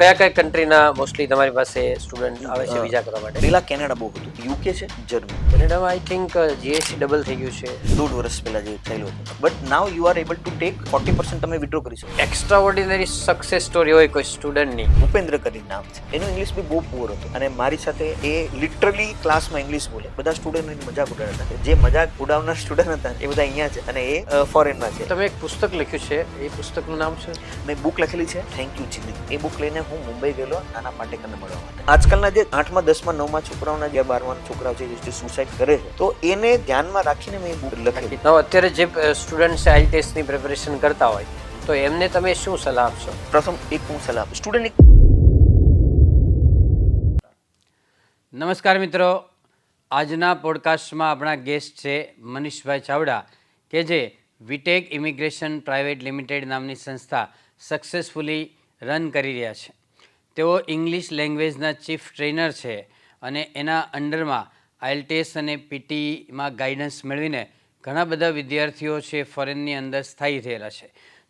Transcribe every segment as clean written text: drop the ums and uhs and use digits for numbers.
કયા કયા કન્ટ્રીના મોસ્ટલી તમારી પાસે સ્ટુડન્ટ આવે છે વિઝા કરવા માટે? પેલા કેનેડા બહુ હતું, યુકે છે, જર્મની. કેનેડામાં આઈ થિંક જીએસટી ડબલ થઈ ગયું છે. 1.5 વર્ષ પહેલા જે થયેલું હતું. But now you are able to take 40% તમે વિડ્રો કરી શકો. એક્સ્ટ્રા ઓર્ડિનરી સક્સેસ સ્ટોરી હોય કોઈ સ્ટુડન્ટની. ભૂપેન્દ્ર કરીને નામ છે, એનું ઇંગ્લિશ બી બહુ પુઅર હતું અને મારી સાથે એ લિટરલી ક્લાસમાં ઇંગ્લિશ બોલે. બધા સ્ટુડન્ટ એની મજાક ઉડાડતા હતા. જે મજાક ઉડાવનાર સ્ટુડન્ટ હતા એ બધા અહીંયા છે અને એ ફોરેનમાં છે. તમે એક પુસ્તક લખ્યું છે, એ પુસ્તકનું નામ છે? મેં બુક લખેલી છે થેન્ક યુ જિંદગી. એ બુક લઈને હું મુંબઈ ગયેલો નાના પાટેકરને મળવા માટે. આજકાલના જે 8મા 10મા 9મા છોકરાઓના જે 12મા છોકરાઓ છે જે સુસાઇડ કરે છે, તો એને ધ્યાનમાં રાખીને મેં એ બુક લખી. અત્યારે જે સ્ટુડન્ટ આઈએલટીએસ ની પ્રિપેરેશન કરતા હોય તો એમને તમે શું સલાહ આપશો? પ્રથમ એક હું સલાહ આપું સ્ટુડન્ટ. નમસ્કાર મિત્રો, આજના પોડકાસ્ટમાં આપણા ગેસ્ટ છે મનીષભાઈ ચાવડા, કે જે વીટેક ઇમિગ્રેશન પ્રાઇવેટ લિમિટેડ નામની સંસ્થા સક્સેસફુલી રન કરી રહ્યા છે. તેઓ ઇંગ્લિશ લેંગ્વેજના ચીફ ટ્રેનર છે અને એના અંડરમાં આઈએલટીએસ અને પીટીમાં ગાઈડન્સ મેળવીને ઘણા બધા વિદ્યાર્થીઓ છે ફોરેનની અંદર સ્થાયી થયેલા છે.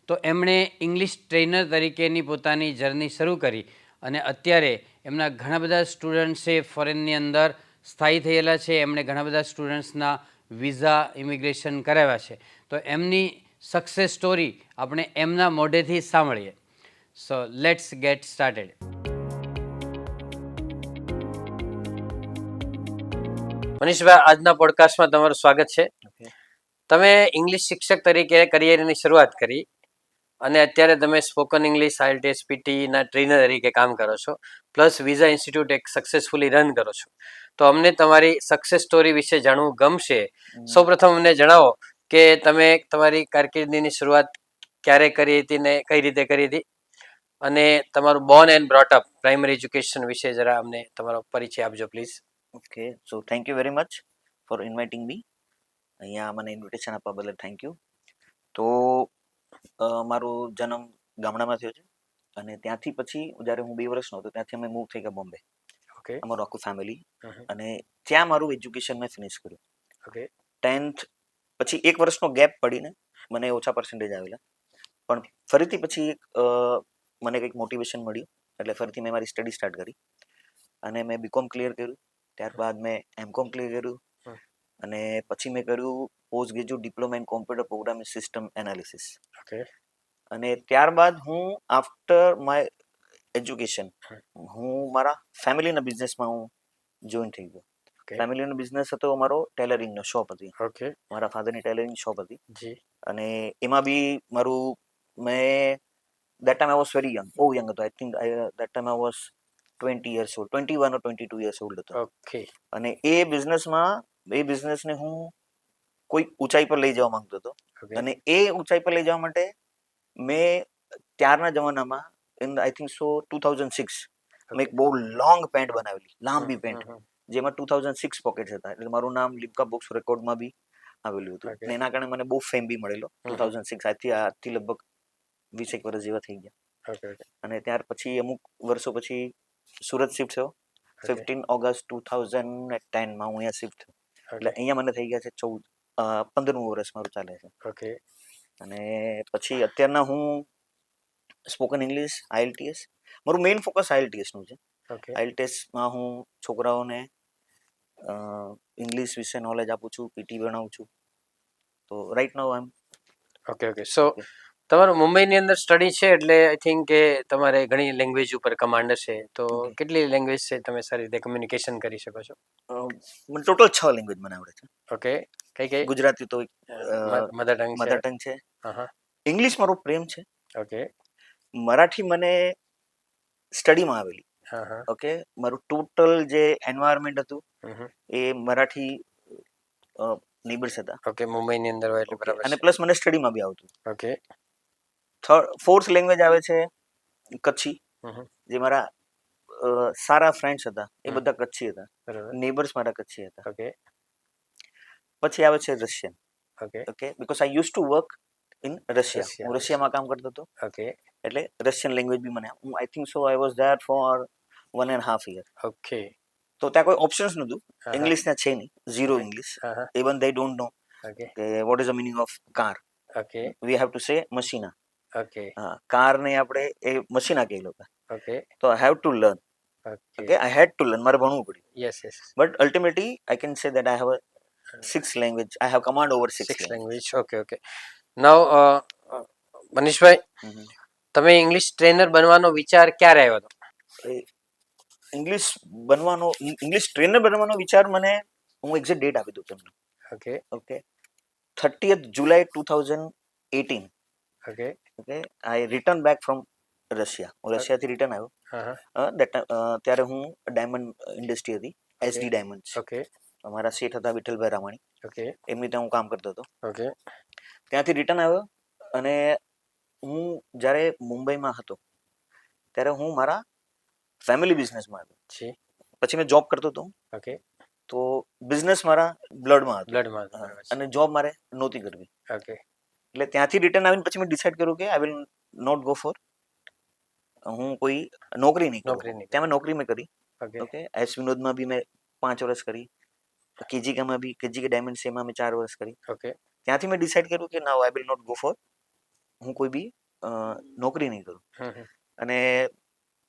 તો એમણે ઇંગ્લિશ ટ્રેનર તરીકેની પોતાની જર્ની શરૂ કરી અને અત્યારે એમના ઘણા બધા સ્ટુડન્ટ્સે ફોરેનની અંદર સ્થાયી થયેલા છે. એમણે ઘણા બધા સ્ટુડન્ટ્સના વિઝા ઇમિગ્રેશન કરાવ્યા છે. તો એમની સક્સેસ સ્ટોરી આપણે એમના મોઢેથી સાંભળીએ. So let's get started. Manishbhai, આજના પોડકાસ્ટમાં તમારું સ્વાગત છે. તમે ઇંગ્લિશ શિક્ષક તરીકે કરિયરની શરૂઆત કરી અને અત્યારે તમે સ્પોકન ઇંગ્લિશ આઈએલટીએસ પીટીના ટ્રેનર તરીકે કામ કરો છો, પ્લસ વિઝા ઇન્સ્ટિટ્યૂટ એક સક્સેસફુલી રન કરો છો. તો અમને તમારી સક્સેસ સ્ટોરી વિશે જાણવું ગમશે. સૌપ્રથમ અમને જણાવો કે તમે તમારી કારકિર્દીની શરૂઆત ક્યારે કરી હતી ને કઈ રીતે કરી હતી, અને તમારું Born and brought up primary education વિશે જરા અમને તમારો પરિચય આપજો please. Okay, so thank you very much for inviting મી. અહીંયા મને ઇન્વિટેશન આપવા બદલ થેન્ક યુ. તો મારો જન્મ ગામડામાં થયો છે અને ત્યાંથી પછી જ્યારે હું 2 વર્ષનો હતો ત્યાંથી અમે મૂવ થઈ ગયા બોમ્બે. ઓકે. અમારું આખું ફેમિલી. અને ત્યાં મારું એજ્યુકેશન મેં ફિનિશ કર્યું. ઓકે. 10th પછી 1 વર્ષનો ગેપ પડીને મને ઓછા પર્સન્ટેજ આવેલા, પણ ફરીથી પછી મને કંઈક મોટિવેશન મળ્યું એટલે ફરીથી મેં મારી સ્ટડી સ્ટાર્ટ કરી અને મેં બીકોમ ક્લિયર કર્યું. ત્યારબાદ મેં એમકોમ ક્લિયર કર્યું અને પછી મેં કર્યું post graduate diploma in computer programming system analysis. Okay. અને ત્યારબાદ હું આફ્ટર માય એજ્યુકેશન હું મારા ફેમિલીના બિઝનેસમાં હું જોઈન થઈ ગયો. ફેમિલીનો બિઝનેસ હતો અમારો ટેલરિંગનો શોપ હતી. ઓકે. મારા ફાધરની ટેલરિંગ શોપ હતી જી. અને એમાં બી મારું મેં that time I was very young, બહુ યંગ હતો. I think that time I was 20 years old, 21 or 22 years old હતો. ઓકે. અને એ બિઝનેસને હું કોઈ ઊંચાઈ પર લઈ જવા માંગતો હતો. અને એ ઊંચાઈ પર લઈ જવા માટે મેં ત્યારના જમાનામાં આઈ થિંક સો 2006 મેં એક બહુ લોંગ પેન્ટ બનાવેલી, લાંબી પેન્ટ, જેમાં 2006 પોકેટ્સ હતા. એટલે મારું નામ લિમ્કા બુક્સ રેકોર્ડમાં બી આવેલું હતું અને એના કારણે મને બહુ ફેમ બી મળેલો. 2006 આજથી લગભગ 20 વર્ષ જેવા થઈ ગયા. અને ત્યાર પછી અમુક વર્ષો પછી સુરત શિફ્ટ થયો. 15 ઓગસ્ટ 2010 માં હું અહીંયા શિફ્ટ થયો. એટલે અહીંયા મને થઈ ગયા છે 15મું વર્ષ મારું ચાલે છે. ઓકે. અને પછી અત્યારના હું સ્પોકન ઇંગ્લિશ આઈએલટીએસ, મારું મેઇન ફોકસ આઈએલટીએસ નું છે. આઈએલટીએસમાં હું છોકરાઓને ઇંગ્લિશ વિશે નોલેજ આપું છું, પીટી ભણાવું છું. તો રાઈટ નાઉ આઈ એમ. ઓકે. સો તમારું મુંબઈની અંદર સ્ટડી છે એટલે આઈ થિંક કે તમારે ઘણી લેંગ્વેજ ઉપર કમાન્ડ છે. તો કેટલી લેંગ્વેજ છે તમે સારી રીતે કમ્યુનિકેશન કરી શકો છો? મને ટોટલ 6 લેંગ્વેજ મને આવડે છે. ઓકે. કઈ કઈ? ગુજરાતી તો મધર ટંગ છે. હા. ઇંગ્લિશ મારો પ્રેમ છે. ઓકે. મરાઠી મને સ્ટડીમાં આવેલી. ઓકે. મારું ટોટલ જે એન્વાયરમેન્ટ હતું એ મરાઠી નેબર્સ હતા. ઓકે. મુંબઈની અંદર હોય એટલે બરાબર. અને પ્લસ મને સ્ટડીમાં બી આવતું. ઓકે. ફોર્થ લેંગ્વેજ આવે છે કચ્છી, જે મારા સારા ફ્રેન્ડ્સ હતા એ બધા કચ્છી હતા, નેબર્સ મારા કચ્છી હતા. ઓકે. પછી આવે છે Russian. Okay. Okay, because I use to work in Russia. હું રશિયામાં કામ કરતો હતો. ઓકે. એટલે રશિયન લેંગ્વેજ બી મને, I think so I was there for 1.5 year. Okay. તો ત્યાં કોઈ ઓપ્શન્સ નહોતું. ઇંગ્લિશ ત્યાં છે નહીં, zero English. Even they don't know કે what is the meaning of car. Okay. We have to say મશીના. ઓકે. હા, કારને આપણે એ મશીના કહી લોકો. ઓકે તો I have to learn. Okay okay, I had to learn, મારે ભણવું પડ્યું. Yes yes but ultimately I can say that I have 6 language, I have command over 6 six language. Language okay okay now મનીષભાઈ તમે English trainer બનવાનો વિચાર ક્યારે આવ્યો હતો? ઇંગ્લિશ ટ્રેનર બનવાનો વિચાર મને, હું એક્ઝેક્ટ ડેટ આપી દઉં તમને. Okay okay, 30th July 2018. Okay okay, I return back from Russia. હું રશિયાથી રિટર્ન આવ્યો. હા હા ત્યારે હું ડાયમંડ ઇન્ડસ્ટ્રી હતી, એસડી ડાયમંડ્સ. ઓકે અમારા શેઠ હતા વિઠ્ઠલભાઈ રામાણી, ઓકે એમની ત્યાં હું કામ કરતો હતો. ઓકે ત્યાંથી રિટર્ન આવ્યો અને હું જ્યારે મુંબઈમાં હતો ત્યારે હું મારા ફેમિલી બિઝનેસમાં હતો. જી પછી મેં જોબ કરતો હતો. ઓકે તો બિઝનેસ મારા બ્લડમાં હતો બ્લડમાં અને જોબ મારે નહોતી કરવી. ઓકે એટલે ત્યાંથી રિટર્ન આવીને પછી મેં ડિસાઈડ કર્યું કે I will not go for, હું કોઈ નોકરી નહીં નોકરી કરું. નહીં. ત્યાં મેં નોકરી મેં કરી. ઓકે ઓકે, એસ વિનોદમાં બી મેં 5 વર્ષ કરી. કેજીકેમાં બી, કેજીકે ડાયમંડ સેમાં મેં 4 વર્ષ કરી. ઓકે ત્યાંથી મેં ડિસાઈડ કર્યું કે now I will not go for, હું કોઈ બી નોકરી નહીં કરું. અને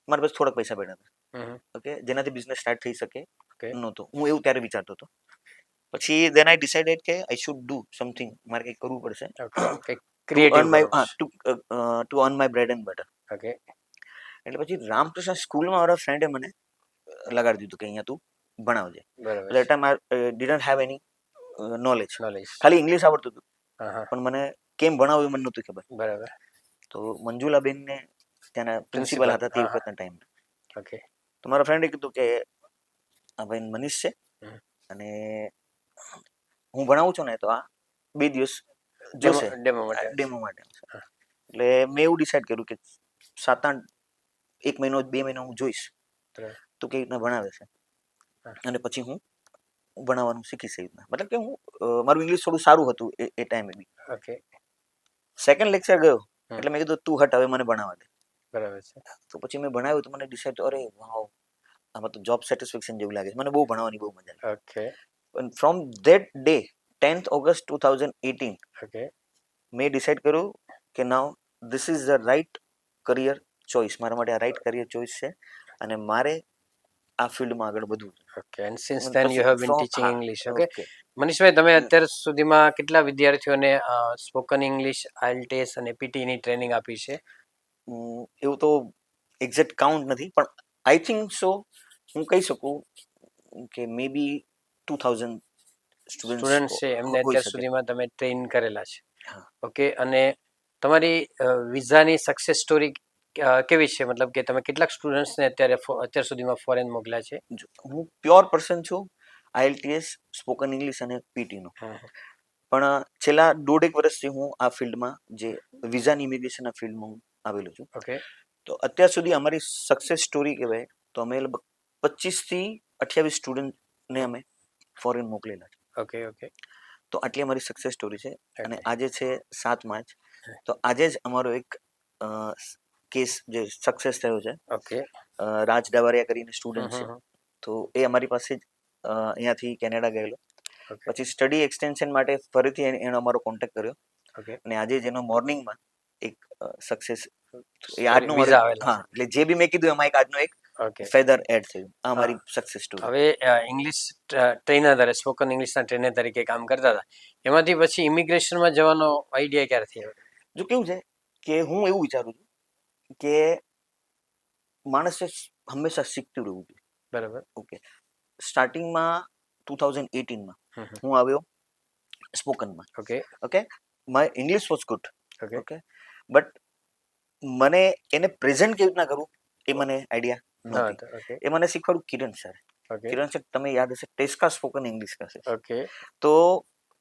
મારા પાસે થોડાક પૈસા પડ્યા હતા. ઓકે, જેનાથી બિઝનેસ સ્ટાર્ટ થઈ શકે Okay. નહોતો. હું એવું ત્યારે વિચારતો હતો. પછી દેન આઈ ડિસાઇડેડ કે આઈ શુડ ડુ સમથિંગ, મારે કંઈક કરવું પડશે okay creative to earn my bread and butter. Okay એટલે પછી રામકૃષ્ણ સ્કૂલમાં મારા ફ્રેન્ડે મને લગાડી દીધું કે અહીંયા તું ભણાવજે. બરાબર એટલે time I didn't have any knowledge, knowledge ખાલી ઇંગ્લિશ આવડતું હતું હા હા પણ મને કેમ ભણાવવું એ મને નહોતું ખબર. બરાબર તો મંજુલાબેનને ત્યાંના પ્રિન્સિપલ હતા તે હા, હા. વખતના ટાઈમ. ઓકે તો મારા ફ્રેન્ડે કીધું કે આ ભાઈ મનીષ છે અને હું ભણાવું છું ને તો આ 2 દિવસ જોશે ડેમો માટે ડેમો માટે. એટલે મેં એવું ડિસાઈડ કર્યું કે 7-8 1 મહિનો 2 મહિનો હું જોઈશ બરાબર. તો કેવી રીતના ભણાવે છે હા. અને પછી હું ભણાવવાનું શીખીશ એ રીતના. મતલબ કે હું મારું ઇંગ્લિશ થોડું સારું હતું એ ટાઈમે બી. ઓકે સેકન્ડ લેક્ચર ગયો એટલે મેં કીધું તું હટ, હવે મને ભણાવવા દે. બરાબર છે તો પછી મેં ભણાવ્યું તો મને ડિસાઈડ, અરે વાવ, આમાં તો જોબ સેટિસ્ફેક્શન જેવું લાગે છે. મને બહુ ભણાવવાની બહુ મજા આવી. Okay And from that day, 10th August 2018, okay મેં ડિસાઈડ કર્યું કે now this is the right career choice. મારા માટે આ રાઇટ કરિયર ચોઇસ છે અને મારે આ ફિલ્ડમાં આગળ વધવું છે. Okay and since then you have been teaching હા, ઇંગ્લિશ. Okay okay. મનીષભાઈ તમે અત્યાર સુધીમાં કેટલા વિદ્યાર્થીઓને સ્પોકન ઇંગ્લિશ આઈએલટીએસ અને પીટી ની ટ્રેનિંગ આપી છે? એવું તો એક્ઝેક્ટ કાઉન્ટ નથી પણ આઈ થિંક સો હું કહી શકું કે મે બી 2000 સ્ટુડન્ટ છે એમને હોઈ અત્યાર શકે. સુધીમાં તમે ટ્રેન કરેલા છે. હા. ઓકે અને તમારી વિઝાની સક્સેસ સ્ટોરી કેવી છે? મતલબ કે તમે કેટલાક સ્ટુડન્ટ્સને અત્યાર સુધીમાં ફોરેન મોકલ્યા છે? હું પ્યોર પર્સન છું આઈએલટીએસ, સ્પોકન ઇંગ્લિશ અને પીટીનો. પણ છેલ્લા 1.5 વર્ષથી હું આ ફિલ્ડમાં, જે વિઝાની ઇમિગ્રેશનના ફિલ્ડમાં હું આવેલો છું. ઓકે તો અત્યાર સુધી અમારી સક્સેસ સ્ટોરી કહેવાય તો અમે લગભગ 25 થી 28 સ્ટુડન્ટને અમે ફોરેન મોકલેલા છે. ઓકે ઓકે તો આટલી અમારી સક્સેસ સ્ટોરી છે. અને Okay. આજે છે 7 માર્ચ, તો આજે જ અમારો એક કેસ જે સક્સેસ થયો છે. ઓકે રાજ ડાવારિયા કરીને સ્ટુડન્ટ છે. તો એ અમારી પાસે જ અહીંયાથી કેનેડા ગયેલો. ઓકે પછી સ્ટડી એક્સટેન્શન માટે ફરીથી એનો અમારો કોન્ટેક્ટ કર્યો ઓકે અને આજે જ એનો મોર્નિંગમાં એક સક્સેસ, એ આજનો વિઝા આવેલા હા, એટલે જે બી મેં કીધું એમાં એક આજનો એક ઓકે ફેધર એડ થયું. આ અમારી સક્સેસ સ્ટોરી. હવે ઇંગ્લિશ ટ્રેનર તરીકે, સ્પોકન ઇંગ્લિશના ટ્રેનર તરીકે કામ કરતા હતા, એમાંથી પછી ઇમિગ્રેશનમાં જવાનો આઈડિયા ક્યારથી આવ્યો? જો કેવું છે કે હું એવું વિચારું છું કે માણસે હંમેશા શીખતું રહેવું જોઈએ. બરાબર ઓકે, સ્ટાર્ટિંગમાં 2018માં હું આવ્યો સ્પોકનમાં. Okay okay, my English was good. Okay okay, but મને એને પ્રેઝન્ટ કેવી રીતના કરું એ મને આઈડિયા નહોતી. ઓકે એ મને શીખવાડું કિરણ સર. ઓકે કિરણ સર તમે યાદ હશે, TESCA spoken English classes. Okay તો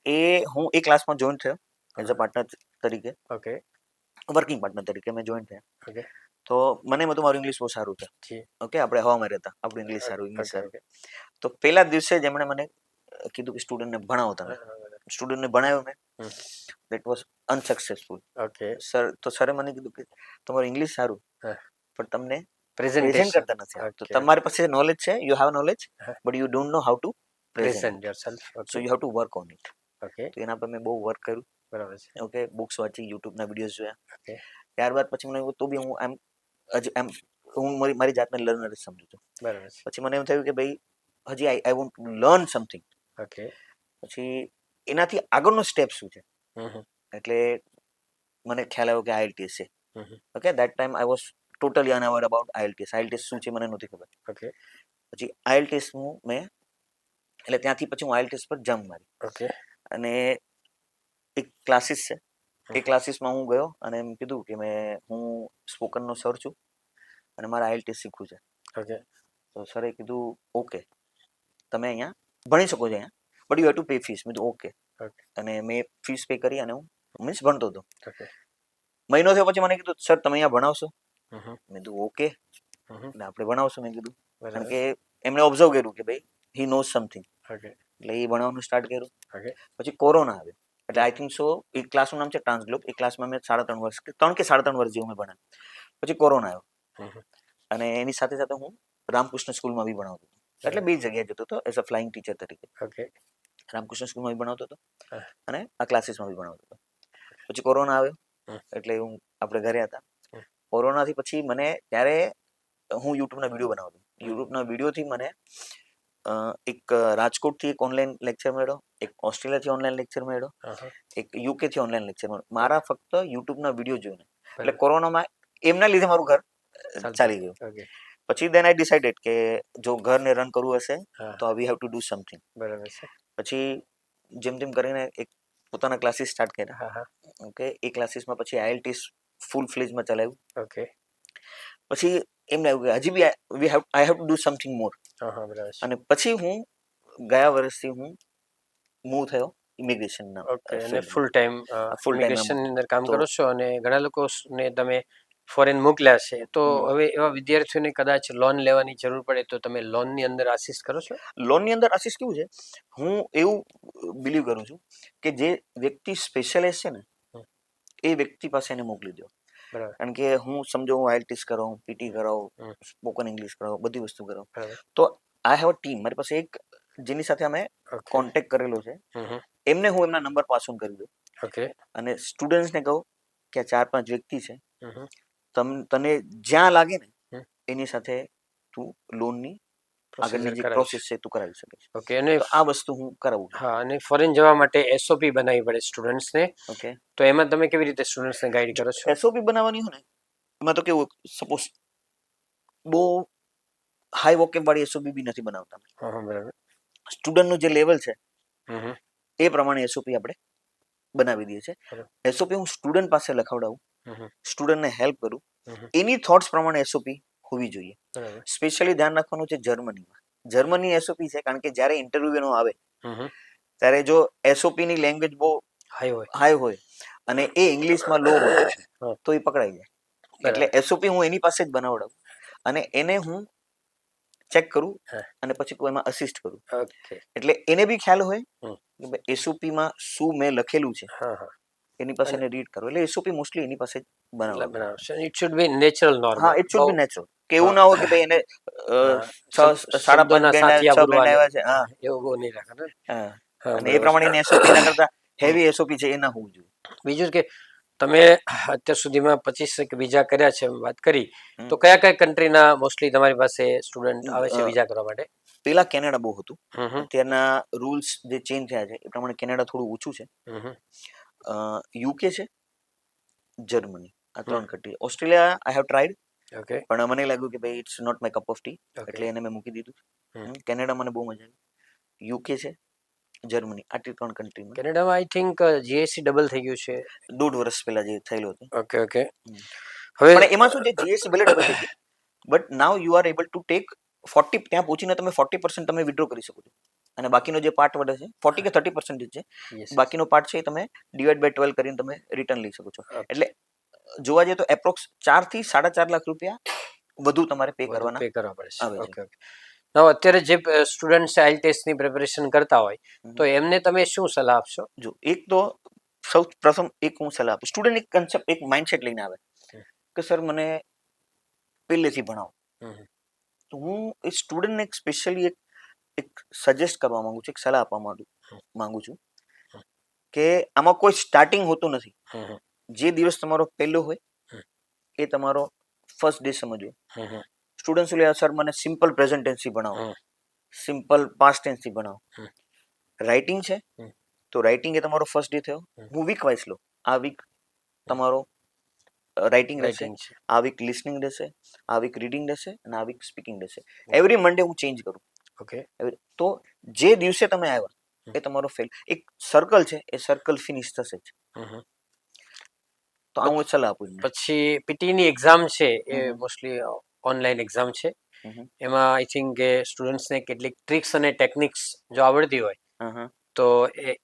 એ હું એ ક્લાસમાં જોઈન થયો એઝ અ પાર્ટનર તરીકે, ઓકે વર્કિંગ પાર્ટનર તરીકે મેં જોઈન થયા. ઓકે તો મને એમ હતું મારું ઇંગ્લિશ બહુ સારું છે. જી ઓકે, આપણે હવામાં રહેતા, આપણું ઇંગ્લિશ સારું, ઇંગ્લિશ ઓકે સારું. ઓકે તો પહેલા દિવસે જ એમણે મને કીધું કે સ્ટુડન્ટને ભણાવો તમે. સ્ટુડન્ટને ભણાવ્યો મેં. That was unsuccessful. Okay sir, તો સરે મને કીધું કે તમારું ઇંગ્લિશ સારું પણ તમને પ્રેઝન્ટ પ્રેઝન્ટેશન કરતા નથી આવડતું. તમારી પાસે નોલેજ છે, you have knowledge, but you don't know how to present. Present yourself. So you have to work on it. Okay તો એના પર મેં બહુ વર્ક કર્યું. બરાબર છે. ઓકે, બુક્સ વાંચી, યુટ્યુબના વિડીયોઝ જોયા. ઓકે ત્યારબાદ પછી મને એવું તો બી હું એમ હું મારી જાતને લર્નર જ સમજુ છું. બરાબર છે. પછી મને એમ થયું કે ભાઈ હજી I want to learn something. Okay. પછી એનાથી આગળનો સ્ટેપ શું છે, હમ હમ. એટલે મને ખ્યાલ આવ્યો કે IELTS છે. Hmm hmm. Okay, that time I was totally unaware about IELTS. IELTS શું છે મને નહોતી ખબર. ઓકે. પછી IELTS હું મેં એટલે ત્યાંથી પછી હું IELTS પર જમ્પ મારી ઓકે. અને એક ક્લાસીસ છે, એ હમ. ક્લાસીસમાં હું ગયો અને એમ કીધું કે હું સ્પોકનનો સર છું અને મારે IELTS શીખવું છે. ઓકે. તો સરે કીધું ઓકે, તમે અહીંયા ભણી શકો છો અહીંયા, but you have to pay fees. મેં કીધું ઓકે. ઓકે. અને મેં ફીસ પે કરી અને હું મીન્સ ભણતો હતો. ઓકે. મહિનો થયો પછી મને કીધું સર તમે અહીંયા ભણાવશો. હમ હમ. મેં કીધું ઓકે, હમ હમ. એટલે આપણે ભણાવશું. મેં કીધું કારણ બરાબર. કે એમણે ઓબ્ઝર્વ કર્યું કે ભાઈ હી નોઝ સમથિંગ, ઓકે. એટલે એ ભણાવવાનું સ્ટાર્ટ કર્યું. ઓકે. પછી કોરોના આવ્યો, એટલે આઈ થિંક સો એ ક્લાસનું નામ છે ટ્રાન્સગ્લોબ. એ ક્લાસમાં મેં 3.5 વર્ષ 3 કે 3.5 વર્ષ જેવું મેં ભણ્યા. પછી કોરોના આવ્યો હમ હમ. અને એની સાથે સાથે હું રામકૃષ્ણ સ્કૂલમાં બી ભણાવતો હતો. એટલે બે જગ્યાએ જતો હતો એઝ અ ફ્લાઇંગ ટીચર તરીકે. ઓકે. રામકૃષ્ણ સ્કૂલમાં બી ભણાવતો હતો હા. અને આ ક્લાસીસમાં બી ભણાવતો હતો. પછી કોરોના આવ્યો હમ. એટલે આપણે ઘરે હતા. હમ. કોરોનાથી પછી મને ત્યારે હું યુટ્યુબના વિડીયો બનાવતો. યુટ્યુબના વિડીયોથી મને એક રાજકોટથી એક ઓનલાઈન લેક્ચર મળ્યો, એક ઓસ્ટ્રેલિયાથી ઓનલાઈન લેક્ચર મળ્યો, હા. એક યુકેથી ઓનલાઈન લેક્ચર મળ્યો, મારા ફક્ત યુટ્યુબના વિડીયો જોઈને. એટલે બરાબર. કોરોનામાં એમના લીધે મારું ઘર ચાલી ગયું. ઓકે. પછી દેન આઈ ડિસાઇડેડ કે જો ઘરને રન કરવું હશે હા. તો વી હેવ ટુ ડુ સમથિંગ. બરાબર છે. પછી જેમ તેમ કરીને એક પોતાના ક્લાસીસ સ્ટાર્ટ કર્યા. હા હા. ઓકે, એ ક્લાસીસમાં પછી IELTS ફૂલ ફ્લેજમાં ચલાવ્યું. ઓકે. પછી એમને આવ્યું કે હજી બી I have to do something more. હા હા. બરાબર છે. અને પછી હું ગયા વર્ષથી હું મૂવ થયો ઇમિગ્રેશનના ઓકે. અને ફિલ્ડમાં. ફૂલ ટાઈમ ફૂલ ટાઈમ ઇમિગ્રેશનની અંદર કામ તો કરો છો અને ઘણા લોકોને તમે ફોરેન મોકલ્યા છે, તો હવે એવા વિદ્યાર્થીઓને કદાચ લોન લેવાની જરૂર પડે તો તમે લોનની અંદર આસિસ્ટ કરો છો? લોનની અંદર આશીષ કેવું છે, હું એવું બિલીવ કરું છું કે જે વ્યક્તિ સ્પેશિયલાઇઝ છે ને એ વ્યક્તિ પાસે એને મોકલી દો. બરાબર. કારણ કે હું સમજો હું IELTS કરાવું, PT કરાવું, હમ. સ્પોકન ઇંગ્લિશ કરાવું, બધી વસ્તુ કરાવું, બરાબર. તો આઈ હેવ અ ટીમ. મારી પાસે એક જેની સાથે અમે ઓકે. કોન્ટેક્ટ કરેલો છે, હમ હમ. એમને હું એમના નંબર પાસ ઓન કરી દઉં ઓકે. અને સ્ટુડન્ટ્સને કહું કે આ 4-5 વ્યક્તિ છે, હમ હમ. તને જ્યાં લાગે ને હમ. એની સાથે તું લોનની આગળની પ્રોસીજર જે કરાવીશ. પ્રોસેસ છે તું કરાવી શકે છે. ઓકે. અને તો આ વસ્તુ હું કરાવું છું. હા, અને ફોરેન જવા માટે SOP બનાવવી પડે સ્ટુડન્ટ્સને, ઓકે, તો એમાં તમે કેવી રીતે સ્ટુડન્ટ્સને ગાઈડ કરો છો? SOP બનાવવાની હોય ને એમાં તો કેવું, સપોઝ બહુ હાઈ વોકેબ વાળી SOP બી નથી બનાવતા. હા હા. બરાબર. સ્ટુડન્ટનું જે લેવલ છે હમ હમ. એ પ્રમાણે SOP આપણે બનાવી દઈએ છીએ. બરાબર. SOP હું સ્ટુડન્ટ પાસે લખાવડાવું, હમ હમ. સ્ટુડન્ટને હેલ્પ કરું, હમ હમ. એની થોટ્સ પ્રમાણે SOP હોવી જોઈએ. બરાબર. સ્પેશિયલી ધ્યાન રાખવાનું છે જર્મનીમાં. જર્મની SOP છે કારણ કે જ્યારે ઇન્ટરવ્યુ એનો આવે હમ હમ. ત્યારે જો SOP ની લેંગ્વેજ બહુ હાઈ હોય. હાઈ હોય અને એ ઇંગ્લિશમાં લો હોય હા. તો એ પકડાઈ જાય. એટલે બરાબર. SOP હું એની પાસે જ બનાવડાવું અને એને હું ચેક કરું હા. અને પછી કોઈ એમાં અસિસ્ટ કરું. ઓકે. એટલે એને બી ખ્યાલ હોય હમ. કે ભાઈ SOP માં શું મેં લખેલું છે હા હા. એની પાસે એને રીડ કરો. એટલે SOP મોસ્ટલી એની પાસે જ એટલે બનાવડાવું. બનાવશે. It should be natural norm. હા, ઇટ શુડ બી નેચરલ. કે એવું ના હોય કે ભાઈ એને 5.5 શબ્દોના બેન્ડ સાથિયા 6 બેન્ડ આવ્યા છે. બોલવાના હા, એવું બહુ નહીં રાખે ને. હા. હા. અને એ બરાબર. પ્રમાણે એની SOP ના કરતા હેવી SOP છે એ ના હોવું જોઈએ. બીજું કે તમે અત્યાર સુધીમાં 25 વિઝા કર્યા છે એમ વાત કરી, હમ. તો કયા કયા કન્ટ્રીના મોસ્ટલી તમારી પાસે સ્ટુડન્ટ આવે છે અ, વિઝા કરવા માટે? પેલા કેનેડા બહુ હતું. હમ હમ. અત્યારના રૂલ્સ જે ચેન્જ થયા છે એ પ્રમાણે કેનેડા થોડું ઓછું છે. હમ હમ. યુકે છે, જર્મની, આ હમ. 3 country. Australia I have tried okay. પણ મને લાગ્યું કે ભાઈ it's not my cup of tea, okay. એટલે એને મેં મૂકી દીધું. હમ. કેનેડા મને બહુ મજા આવી. યુકે છે, જર્મની, આટલી 3 કન્ટ્રીમાં કેનેડામાં આઈ થિંક GSC ડબલ થઈ ગયું છે. 1.5 વર્ષ પહેલા જે થયેલું હતું. Okay okay. હમ. હવે પણ એમાં શું છે, GSC ભલે ડબલ થઈ ગઈ, but now you are able to take 40, ત્યાં પહોંચીને તમે 40% તમે વિડ્રો કરી શકો છો અને બાકીનો જે પાર્ટ વધે છે 40 કે 30% જ છે, yes, બાકીનો પાર્ટ છે એ તમે ડિવાઈડ બાય 12 કરીને તમે રિટર્ન લઈ શકો છો. Okay. એટલે જોવા જઈએ તો એપ્રોક્સ 4 થી 4.5 લાખ રૂપિયા વધુ તમારે પે વધુ કરવાના પે કરવા પડે છે. આવે છે. Okay okay. હવે અત્યારે જે સ્ટુડન્ટ IELTS ની પ્રિપેરેશન કરતા હોય તો એમને તમે શું સલાહ આપશો? જો એક તો સૌ પ્રથમ એક હું સલાહ આપું, સ્ટુડન્ટ એક કન્સેપ્ટ, એક માઇન્ડસેટ લઈને આવે કે સર મને પહેલેથી ભણાવો, હમ. તો હું એ સ્ટુડન્ટને એક સ્પેશિયલી એક સજેસ્ટ કરવા માંગુ છું, એક સલાહ આપવા માંગુ છું કે આમાં કોઈ સ્ટાર્ટિંગ હોતું નથી. હમ. જે દિવસ તમારો પહેલો હોય એ તમારો ફર્સ્ટ ડે સમજવું. હમ હમ સ્ટુડન્ટ્સ લે સર મને સિમ્પલ પ્રેઝન્ટ ટેન્સથી ભણાવો, હમ. સિમ્પલ પાસ્ટ ટેન્સથી ભણાવો. હમ. રાઇટિંગ છે હમ. તો રાઇટિંગ એ તમારો ફર્સ્ટ ડે થયો. હમ. હું વીક વાઇઝ લો. આ વીક તમારો રાઇટિંગ રહેશે, રાઇટિંગ છે. આ વીક લિસનિંગ રહેશે, આ વીક રીડિંગ રહેશે અને આ વીક સ્પીકિંગ રહેશે. એવરી મંડે હું ચેન્જ કરું. ઓકે. તો જે દિવસે તમે આવ્યા એ તમારો ફેલ. એક સર્કલ છે, એ સર્કલ ફિનિશ થશે જ. તો આ હું સલાહ આપું એમને. પછી પીટી ની એક્ઝામ છે એ હમ. મોસ્ટલી ઓનલાઈન એક્ઝામ છે. હમ. એમાં આઈ થિંક કે સ્ટુડન્ટ્સને કેટલીક ટ્રિક્સ અને ટેકનિક્સ જો આવડતી હોય હમ. તો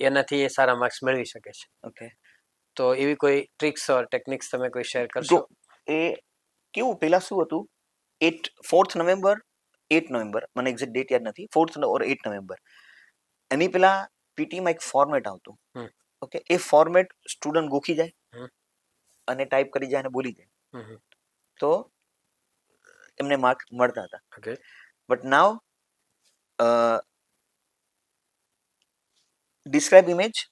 એનાથી એ સારા માર્ક્સ મેળવી શકે છે. ઓકે. તો એવી કોઈ ટ્રિક્સ ઓર ટેકનિક્સ તમે કોઈ શેર તો કરશો? એ કેવું પેલા શું હતું, 4th નવેમ્બર 8 નવેમ્બર મને એક્ઝેક્ટ ડેટ યાદ નથી, 4th ઓર 8 નવેમ્બર એની પેલા પીટીમાં એક ફોર્મેટ આવતું. હમ. ઓકે, એ ફોર્મેટ સ્ટુડન્ટ ગોખી જાય હમ. અને ટાઈપ કરી જાય અને બોલી જાય હમ. તો એમને માર્ક મળતા હતા. Okay. But now describe image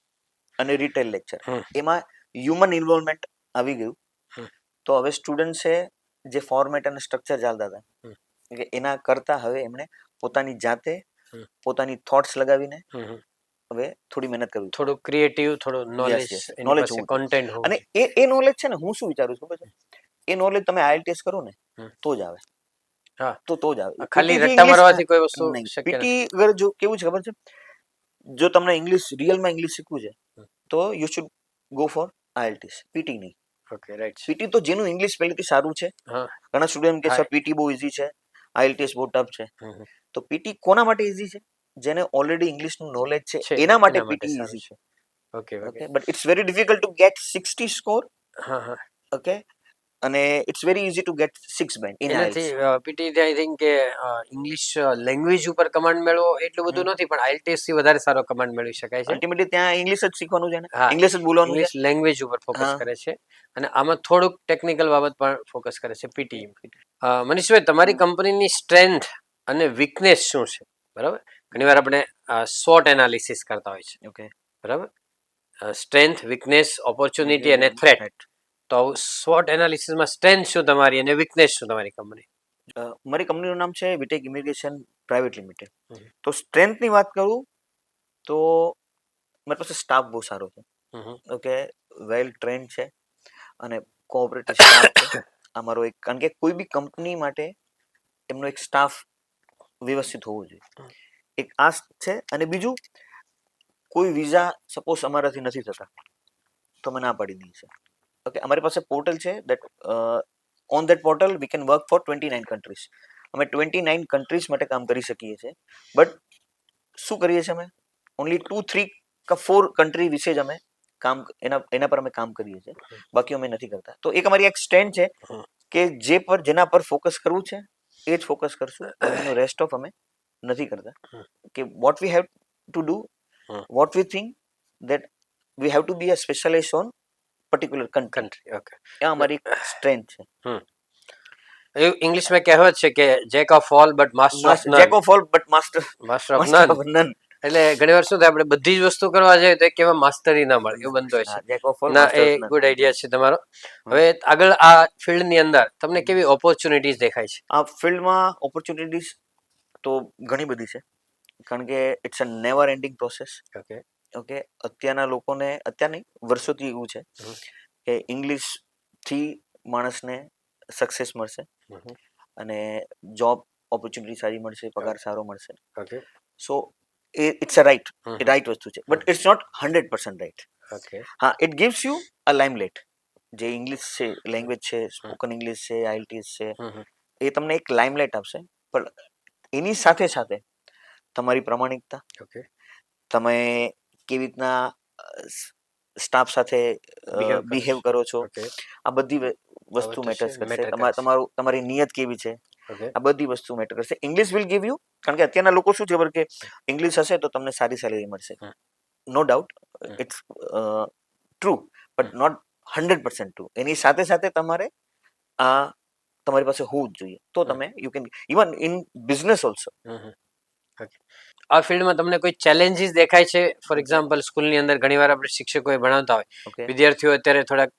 અને રિટેલ લેક્ચર હમ. એમાં હ્યુમન ઇન્વોલ્વમેન્ટ આવી ગયું. હમ. તો હવે સ્ટુડન્ટ્સે જે ફોર્મેટ અને સ્ટ્રક્ચર ચાલતા હતા હમ. કે એના કરતા હવે એમણે પોતાની જાતે હમ. પોતાની થોટ્સ લગાવીને હમ. હવે થોડી મહેનત કરવી. થોડું ક્રિએટિવ, થોડું નોલેજ, yes. એની Knowledge પાસે હોવું જોઈએ. કોન્ટેન્ટ હોવું અને જોઈએ. એ નોલેજ છે ને, હું શું વિચારું છું ખબર છે, એ નોલેજ તમે IELTS કરો ને હમ. તો જ આવે. હા. તો જ આવે. ખાલી PT થી રટ્ટા English મારવાથી કોઈ વસ્તુ નહીં. શક્ય નથી. PT અગર જો કેવું છે ખબર છે, જો તમને ઇંગ્લિશ રિયલમાં ઇંગ્લિશ શીખવું છે હમ. તો you should go four IELTS. PT નહીં. Okay, right. PT તો જેનું ઇંગ્લિશ પહેલેથી સારું છે. હા. ઘણા સ્ટુડન્ટ કે હા. સર PT બહુ ઈઝી છે, IELTS બહુ ટફ છે. હમ. તો PT કોના માટે ઈઝી છે? જેને ઓલરેડી ઇંગ્લિશનું નોલેજ છે છે એના માટે એના PT સારું ઈઝી છે. છે. Okay. Okay. Okay, but it's very difficult to get 60 score. હા હા. ઓકે, અને it's very easy to get 6 band in એનાથી IELTS. પીટી આઈ થિંક કે ઇંગ્લિશ લેંગ્વેજ ઉપર કમાન્ડ મેળવો એટલું બધું નથી, પણ IELTS થી વધારે સારો કમાન્ડ મેળવી શકાય છે. અલ્ટિમેટલી ત્યાં ઇંગ્લિશ જ શીખવાનું છે ને, હા, ઇંગ્લિશ જ બોલવાનું છે. ઇંગ્લિશ લેંગ્વેજ ઉપર ફોકસ હા. કરે છે અને આમાં થોડુંક ટેકનિકલ બાબત પણ ફોકસ કરે છે પીટી. મનીષભાઈ, તમારી કંપનીની સ્ટ્રેન્થ અને વીકનેસ શું છે? બરાબર, ઘણીવાર આપણે SWOT એનાલિસિસ કરતા હોય છે. ઓકે. બરાબર, સ્ટ્રેન્થ, વીકનેસ, ઓપોર્ચ્યુનિટી અને થ્રેટ. તો SWOT એનાલિસિસમાં સ્ટ્રેન્થ શું તમારી અને વીકનેસ શું તમારી કંપની? મારી કંપનીનું નામ છે વિટેક ઇમિગ્રેશન પ્રાઇવેટ લિમિટેડ. હમ. તો સ્ટ્રેન્થની વાત કરું તો મારી પાસે સ્ટાફ બહુ સારો છે. ઓકે, વેલ ટ્રેન્ડ છે અને કોઓપરેટિવ સ્ટાફ છે. અમારો એક, કારણ કે કોઈ બી કંપની માટે એમનો એક સ્ટાફ વ્યવસ્થિત હોવો જોઈએ. એક આ છે. અને બીજું, કોઈ વિઝા સપોઝ અમારાથી નથી થતા તો અમે ના પાડી દઈએ છે. ઓકે, અમારી પાસે પોર્ટલ છે that on that portal we can work four 29 countries. અમે 29 કન્ટ્રીઝ માટે કામ કરી શકીએ છીએ. બટ શું કરીએ છીએ અમે? ઓનલી 2, 3 કે 4 કન્ટ્રી વિશે જ અમે કામ એના પર અમે કામ કરીએ છીએ, બાકી અમે નથી કરતા. તો એક અમારી એક સ્ટેન્ડ છે કે જેના પર ફોકસ કરવું છે એ જ ફોકસ કરશું, બાકીનો રેસ્ટ ઓફ અમે નથી કરતા. કે what we have to do, what we think that we have to be a specialist on particular country. Country. Okay, એ અમારી સ્ટ્રેન્થ છે. ઇંગ્લિશમાં કહેવત છે કે jack of all but master of none. Jack of all but master master of master none. Of none. એટલે ઘણી વાર શું થાય, આપણે બધી જ વસ્તુ કરવા જઈએ તો કેવા માસ્ટરી ના મળે એવું બનતું હોય છે. જેક ઓફ ઓલ ના, master A of none. Good idea છે તમારો. હવે આગળ આ ફિલ્ડ ની અંદર તમને કેવી ઓપોર્ચ્યુનિટીઝ દેખાય છે? આ ફિલ્ડમાં ઓપોર્ચ્યુનિટીઝ તો ઘણી બધી છે, કારણ કે it's a never ending process. Okay. Okay, અત્યારના લોકોને, અત્યાર નહીં, વર્ષોથી એવું છે કે ઇંગ્લિશથી માણસને સક્સેસ મળશે અને જોબ ઓપોર્ચ્યુનિટી સારી મળશે, પગાર સારો મળશે. Okay. So it's a right વસ્તુ છે, but it's not 100% right. Okay. હા, it gives you a limelight. જે ઇંગ્લિશ છે, લેંગ્વેજ છે, સ્પોકન ઇંગ્લિશ છે, IELTS છે, એ તમને એક લાઇમલાઇટ આપશે. પણ એની સાથે સાથે તમારી પ્રામાણિકતા, ઓકે. તમે કેવી રીતના સ્ટાફ સાથે બિહેવ કરો છો, ઓકે. આ બધી વસ્તુ મેટર્સ કરશે. તમારી નિયત કેવી છે, ઓકે. આ બધી વસ્તુ મેટર કરશે. ઇંગ્લિશ વિલ ગીવ યુ, કારણ કે અત્યારના લોકો શું છે કે ઇંગ્લિશ હશે તો તમને સારી સેલેરી મળશે. No doubt, it's true, but not 100% true. એની સાથે સાથે તમારે આ તમારી પાસે હોવું જ જોઈએ, તો તમે you can even in business also. આ ફિલ્ડમાં તમને કોઈ ચેલેન્જીસ દેખાય છે? ફોર એક્ઝામ્પલ, સ્કૂલની અંદર ઘણીવાર આપણે શિક્ષકો ભણાવતા હોય, ઓકે. વિદ્યાર્થીઓ અત્યારે થોડાક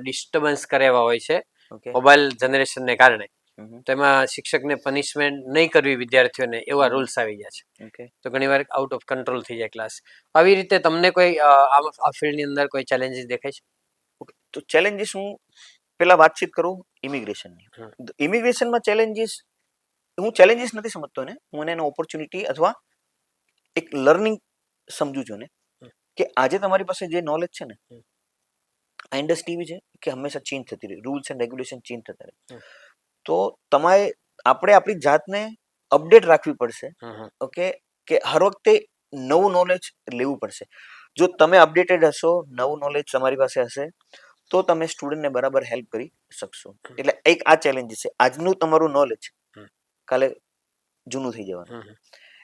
ડિસ્ટર્બન્સ કરે એવા હોય છે, ઓકે મોબાઈલ જનરેશનને કારણે હમ તો એમાં શિક્ષકને પનિશમેન્ટ નહીં કરવી વિદ્યાર્થીઓને એવા હમ. રૂલ્સ આવી ગયા છે ઓકે તો ઘણીવાર આઉટ ઓફ કંટ્રોલ થઈ જાય ક્લાસ. આવી રીતે તમને કોઈ આ ફિલ્ડની અંદર કોઈ ચેલેન્જીસ દેખાય છે? ઓકે તો ચેલેન્જીસ હું પેલા વાતચીત કરું ઇમિગ્રેશનની. હમ. ઇમિગ્રેશનમાં ચેલેન્જીસ હું ચેલેન્જીસ નથી સમજતો ને, હું એને ઓપોર્ચ્યુનિટી અથવા એક લર્નિંગ સમજુ છું ને, કે આજે તમારી પાસે જે નોલેજ છે ને, હમ. આ ઇન્ડસ્ટ્રી એવી છે કે હંમેશા ચેન્જ થતી રહે, રૂલ્સ એન્ડ રેગ્યુલેશન ચેન્જ થતા રહે. હમ. તો આપણે આપણી જાતને અપડેટ રાખવી પડશે. ઓકે, કે હર વખતે નવું નોલેજ લેવું પડશે. જો તમે અપડેટેડ હશો, નવું નોલેજ તમારી પાસે હશે, તો તમે સ્ટુડન્ટને બરાબર હેલ્પ કરી શકશો. એટલે એક આ ચેલેન્જીસ છે. આજનું તમારું નોલેજ કાલે જૂનું થઈ જવાનું.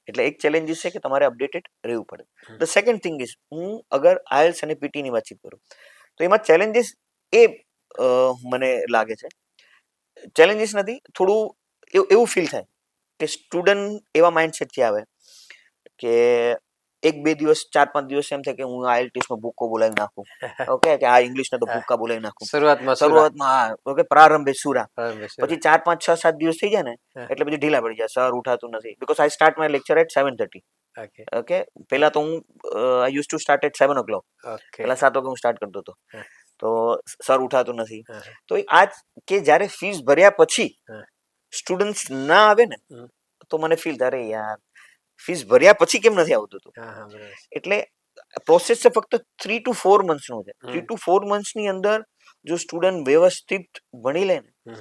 એટલે એક ચેલેન્જીસ છે કે તમારે અપડેટેડ રહેવું પડે. ધ સેકન્ડ થિંગ ઇઝ, હું અગર આઈએલ્સ અને પીટીની વાતચીત કરું તો એમાં ચેલેન્જીસ એ મને લાગે છે, ચેલેન્જીસ નથી, થોડું એવું ફીલ થાય કે સ્ટુડન્ટ એવા માઇન્ડસેટથી આવે કે 1-2 દિવસ 4-5 દિવસ એમ થાય કે હું આઈએલટીએસ નો ભૂક્કો બોલાવી નાખું. ઓકે, કે આ ઇંગ્લિશ ના તો ભૂક્કા બોલાવી નાખું. શરૂઆતમાં ઓકે, પ્રારંભે સુરા. પછી 4-5-6-7 દિવસ થઈ જાય ને એટલે પછી ઢીલા પડી જાય, સર ઉઠાતું નથી. Because I start my lecture at 7:30. Okay, પહેલા તો હું I use to start at 7 o'clock. પહેલા 7 વાગે હું સ્ટાર્ટ કરતો હતો. તો સર ઉઠાતું નથી. તો આ કે જ્યારે ફીસ ભર્યા પછી સ્ટુડન્ટ્સ ના આવે ને તો મને ફીલ થાય, યાર ફીસ ભર્યા પછી કેમ નથી આવતું હતું. એટલે પ્રોસેસ છે ફક્ત 3 to 4 months નો છે. 3 to 4 months ની અંદર જો સ્ટુડન્ટ વ્યવસ્થિત ભણી લે ને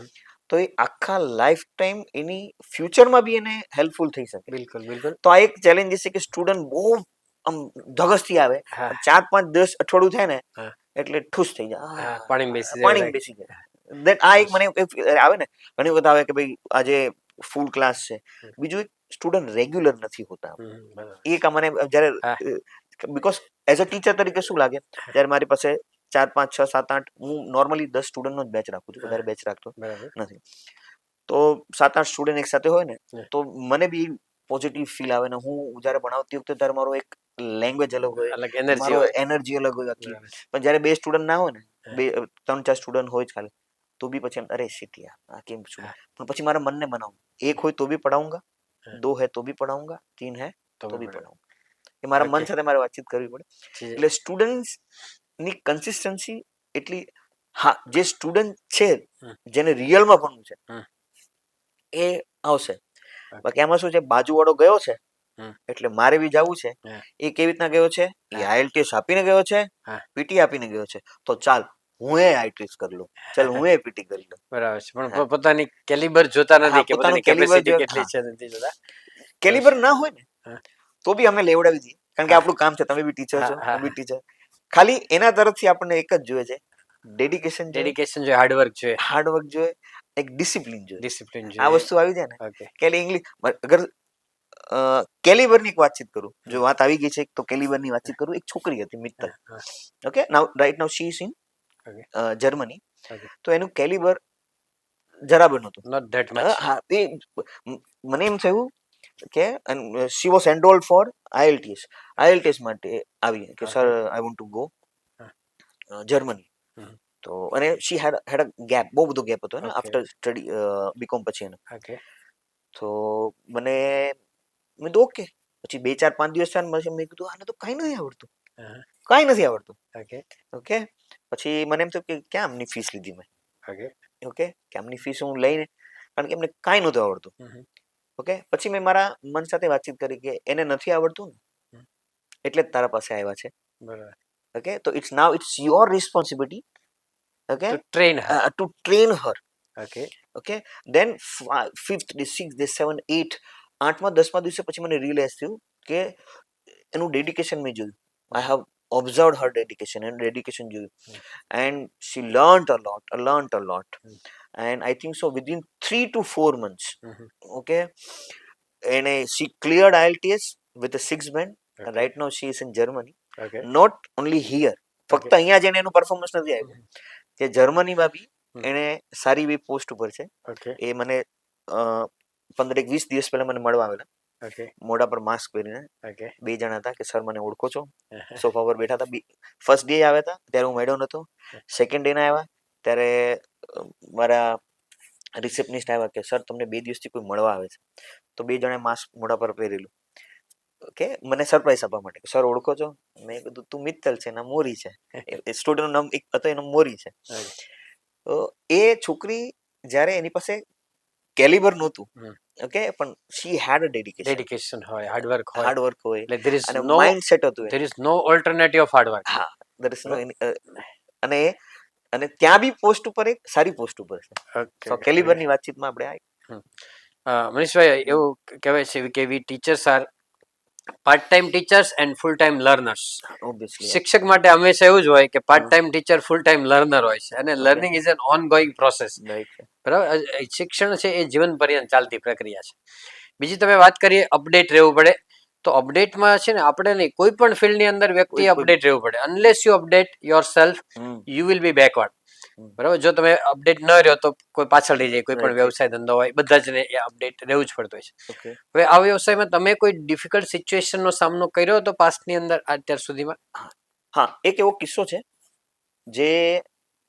તો એ આખા લાઈફ ટાઈમ એની ફ્યુચરમાં બી એને હેલ્પફુલ થઈ શકે. બિલકુલ. તો આ એક ચેલેન્જીસ છે કે સ્ટુડન્ટ બહુ આમ ધગસથી આવે, 4-5-10 અઠવાડિયું થાય ને એટલે ઠુસ થઈ જાય, પાણી બેસી જાય. દેન આ એક મને આવે ને, ઘણી વખત આવે કે ભાઈ આજે ફૂલ ક્લાસ છે. બીજું એક, સ્ટુડન્ટ રેગ્યુલર નથી હોતા. એક મને જ્યારે બીકોઝ એઝ અ ટીચર તરીકે શું લાગે, જ્યારે મારી પાસે 4-5-6-7-8, હું નોર્મલી 10 સ્ટુડન્ટનો જ બેચ રાખું છું, વધારે બેચ રાખતો નથી. તો 7-8 સ્ટુડન્ટ એક સાથે હોય ને તો મને બી પોઝિટિવ ફીલ આવે ને હું જ્યારે ભણાવતી વખતે ત્યારે મારો એક લેંગ્વેજ અલગ હોય, મારો એનર્જી અલગ હોય આખી. પણ જ્યારે 2 સ્ટુડન્ટ ના હોય ને, 3-4 સ્ટુડન્ટ હોય જ ખાલી, તો બી પછી અરે શિટ યાર આ કેમ છું. પણ પછી મારા મનને બનાવું, એક હોય તો બી પઢાઉંગા, 2 હે તો બી પઢાઉંગા, 3 હે તો બી પઢાઉંગા. એ મારા મન સાથે મારે વાતચીત કરવી પડે. એટલે સ્ટુડન્ટ્સ ની કન્સિસ્ટન્સી એટલી, હા, જે સ્ટુડન્ટ છે જેને રિયલમાં ભણવું છે એ આવશે. બાકી આમાં શું છે, બાજુવાળો ગયો છે એટલે મારે બી જવું છે. એ કેવી રીતના ગયો છે, એ આઈએલટીએસ આપીને ગયો છે, પીટી આપીને ગયો છે, તો ચાલ હું આઈએલટીએસ કરી લઉં, ચાલ હું પીટી કરી લઉં. બરાબર છે, પણ પોતાની કેલિબર જોતા નથી કે પોતાની કેપેસિટી કેટલી છે નથી જોતા. કેલિબર ના હોય ને તો બી અમે લેવડાવી દઈએ, કારણ કે આપણું કામ છે. તમે બી ટીચર છો, હું બી ટીચર. ખાલી એના તરફથી આપણને એક જ જોઈએ છે, ડેડિકેશન જોઈએ, હાર્ડવર્ક જોઈએ, એક ડિસિપ્લિન જોઈએ. આ વસ્તુ આવી જાય ને કે ઇંગ્લિશ અગર કેલિબરની એક વાતચીત કરું, જો વાત આવી ગઈ છે તો કેલિબરની વાતચીત કરું. એક છોકરી હતી Mittal. Okay, now right now she is in Germany. તો એનું કેલિબર જરાબર નહોતું. હા, એ મને એમ થયું કે she was enrolled four IELTS માટે આવી કે sir I want to go Germany. તો અને શી હેડ અ ગેપ, બહુ બધો ગેપ હતો ને આફ્ટર સ્ટડી બીકોમ પછી એનો. તો મેં કીધું ઓકે. પછી 2-4-5 દિવસ થયા પછી મેં કીધું આને તો કાંઈ નથી આવડતું. ઓકે, પછી મને એમ થયું કે ક્યાં આમની ફીસ લીધી મેં. ઓકે, કે આમની ફીસ હું લઈને, કારણ કે એમને કાંઈ નહોતું આવડતું. ઓકે, પછી મેં મારા મન સાથે વાતચીત કરી કે એને નથી આવડતું ને એટલે જ તારા પાસે આવ્યા છે. ઓકે, તો it's your responsibility, okay, to train her. Okay, then 5th day, 6th day, 7th, 8th, 8મા 10મા દિવસે પછી મને રિયલાઇઝ થયું કે એનું ડેડિકેશન મેં જોયું. I have observed her dedication and dedication જોયું. And she learned a lot. And I think so within 3 to 4 months, okay, and she cleared IELTS with a 6 band. And right now she is in Germany. Not only here, ફક્ત અહીંયા જઈને એનું performance નથી આવ્યું, કે જર્મનીમાં બી એને સારી એવી પોસ્ટ ઉપર છે. એ મને 15-20 દિવસ પહેલા મને મળવા આવેલા, મોઢા પર માસ્ક પહેરીને. 2 જણા હતા કે સર મને ઓળખો છો, સોફા પર બેઠા હતા. ફર્સ્ટ ડે આવ્યા હતા ત્યારે હું મળ્યો નતો, સેકન્ડ ડે ના આવ્યા ત્યારે મારા રિસેપ્શનિસ્ટ આવ્યા કે સર તમને 2 દિવસથી કોઈ મળવા આવે છે, તો 2 જણાએ માસ્ક મોઢા પર પહેરેલું, ઓકે, મને સરપ્રાઈઝ આપવા માટે સર ઓળખો છો? મેં કીધું તું મિત્તલ છે, એના મોરી છે. સ્ટુડન્ટનું નામ એક હતો, એનો મોરી છે. તો એ છોકરી જ્યારે એની પાસે કેલિબર નહોતું, ઓકે, પણ શી હેડ અ ડેડિકેશન હોય, હાર્ડવર્ક હોય, હાર્ડવર્ક હોય એટલે there is અને no માઇન્ડસેટ હતું there is no alternative of hard work. હા, there is no અને અને ત્યાં બી પોસ્ટ ઉપર એક સારી પોસ્ટ ઉપર છે. Okay, સો કેલિબરની વાતચીતમાં આપણે આવી. મનીષભાઈ, એવું કહેવાય છે કે we teachers are part time teachers and full time learners. Obviously શિક્ષક માટે હંમેશા એવું જ હોય કે part time teacher, full time learner હોય છે, અને learning is an ongoing process. બરાબર, શિક્ષણ છે એ જીવન પર્યંત ચાલતી પ્રક્રિયા છે. બીજી તમે વાત કરીએ અપડેટ રહેવું પડે, તો અપડેટમાં છે ને આપણે નહીં, કોઈ પણ ફિલ્ડની અંદર વ્યક્તિએ અપડેટ રહેવું પડે. Unless you update your self you will be backward. બરાબર, જો તમે અપડેટ ન રહ્યો તો કોઈ પાછળ રહી જાય. કોઈ પણ વ્યવસાય ધંધો હોય, બધા જ ને એ અપડેટ રહેવું જ પડતું હોય છે. હવે આ વ્યવસાયમાં તમે કોઈ ડિફિકલ્ટ સિચ્યુએશનનો સામનો કર્યો હતો પાસ્ટની અંદર અત્યાર સુધીમાં? હા, એક એવો કિસ્સો છે જે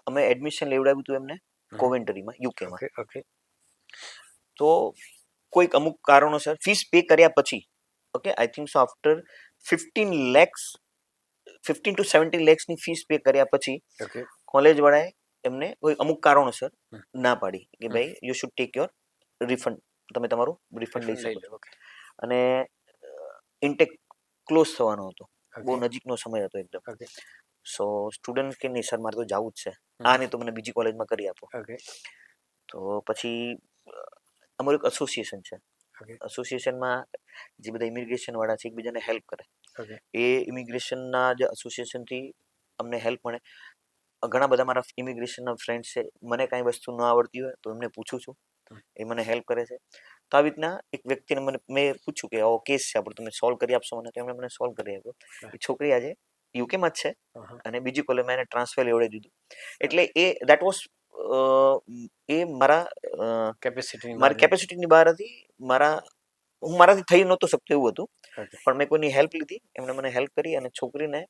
અમે એડમિશન લેવડાવ્યું હતું એમને કોવેન્ટરીમાં, યુકેમાં. ઓકે. તો કોઈક અમુક કારણોસર ફીસ પે કર્યા પછી, okay, I think so after 15 to 17 lakhsની ફીસ પે કર્યા પછી કોલેજ વાળાએ એમને કોઈ અમુક કારણોસર ના પાડી કે ભાઈ you should take your refund, તમે તમારું રિફંડ લઈ શકો. અને ઇન્ટેક ક્લોઝ થવાનો હતો, બહુ નજીકનો સમય હતો એકદમ. સો સ્ટુડન્ટ કે નહીં સર, મારે તો જવું જ છે, આ નહીં તો મને બીજી કોલેજમાં કરી આપો. તો પછી અમારું એક એસોસિએશન છે, એસોસિએશનમાં જે બધા ઇમિગ્રેશન વાળા છે એકબીજાને હેલ્પ કરે. એ ઇમિગ્રેશનના જે એસોસિએશનથી અમને હેલ્પ મળે. ઘણા બધા મારા ઇમિગ્રેશનના ફ્રેન્ડ્સ છે, મને કાંઈ વસ્તુ ન આવડતી હોય તો એમને પૂછું છું, એ મને હેલ્પ કરે છે. તો આવી રીતના એક વ્યક્તિને મેં પૂછ્યું કે આવો કેસ છે આપણે, તમે સોલ્વ કરી આપશો મને? તો એમણે મને સોલ્વ કરી આપ્યો. એ છોકરી આજે યુકેમાં જ છે અને બીજી કોલેજમાં એને ટ્રાન્સફર લેવડાવી દીધું. એટલે એ દેટ વોઝ એ મારી કેપેસિટીની બહાર હતી. હું મારાથી થઈ નહોતું શકતું એવું હતું, પણ મેં કોઈની હેલ્પ લીધી, એમણે મને હેલ્પ કરી અને છોકરીને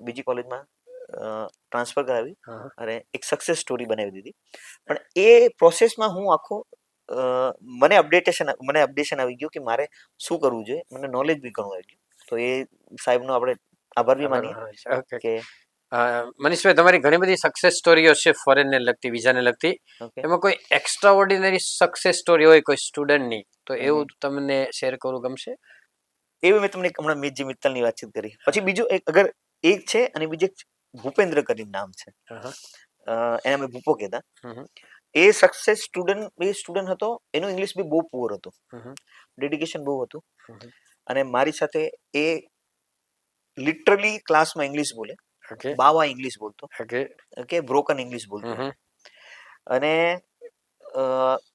બીજી કોલેજમાં ટ્રાન્સફર કરાવી અને એક સક્સેસ સ્ટોરી બનાવી દીધી. પણ એ પ્રોસેસમાં હું આખો મને અપડેશન આવી ગયું કે મારે શું કરવું જોઈએ, મને નોલેજ બી ઘણું આવી ગયું. તો એ સાહેબનો આપણે આભાર બી માનીએ કે મનીષભાઈ, તમારી ઘણી બધી સક્સેસ સ્ટોરીઓ છે ફોરેનને લગતી, વિઝાને લગતી. એમાં કોઈ એક્સ્ટ્રા ઓર્ડિનરી સક્સેસ સ્ટોરી હોય કોઈ સ્ટુડન્ટની, તો એવું તમને શેર કરવું ગમશે? એવું મેં તમને હમણાં જે મિત્તલની વાતચીત કરી. પછી બીજું એક છે અને બીજું એક ભૂપેન્દ્ર કરીને નામ છે, એને અમે ભૂપો કહેતા. એ સક્સેસ સ્ટુડન્ટ હતો, એનું ઇંગ્લિશ બી બહુ પુઅર હતું, ડેડિકેશન બહુ હતું. અને મારી સાથે એ લિટરલી ક્લાસમાં ઇંગ્લિશ બોલે, બાવા ઇંગ્લિશ બોલતો, ઓકે, બ્રોકન ઇંગ્લિશ બોલતો. અને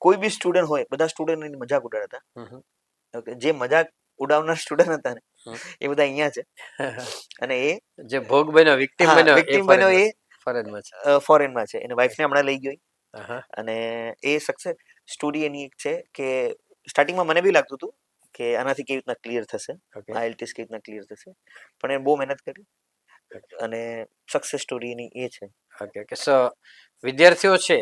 કોઈ બી સ્ટુડન્ટ હોય, બધા સ્ટુડન્ટ એની મજાક ઉડાડતા. ઓકે, જે મજાક ઉડાવનાર સ્ટુડન્ટ હતા ને એ બધા અહીંયા છે. અને એ જે ભોગ બન્યો, વિક્ટિમ બન્યો, એ ફોરેનમાં છે. એને વાઈફને હમણાં લઈ ગઈ. અને એ સક્સેસ સ્ટોરી એની એક છે કે સ્ટાર્ટિંગમાં મને બી લાગતું હતું કે આનાથી કેવી રીતના ક્લિયર થશે, આઈએલટીએસ કેવી રીતના ક્લિયર થશે, પણ એ બહુ મહેનત કરી અને સક્સેસ સ્ટોરી એની એ છે. વિદ્યાર્થીઓ છે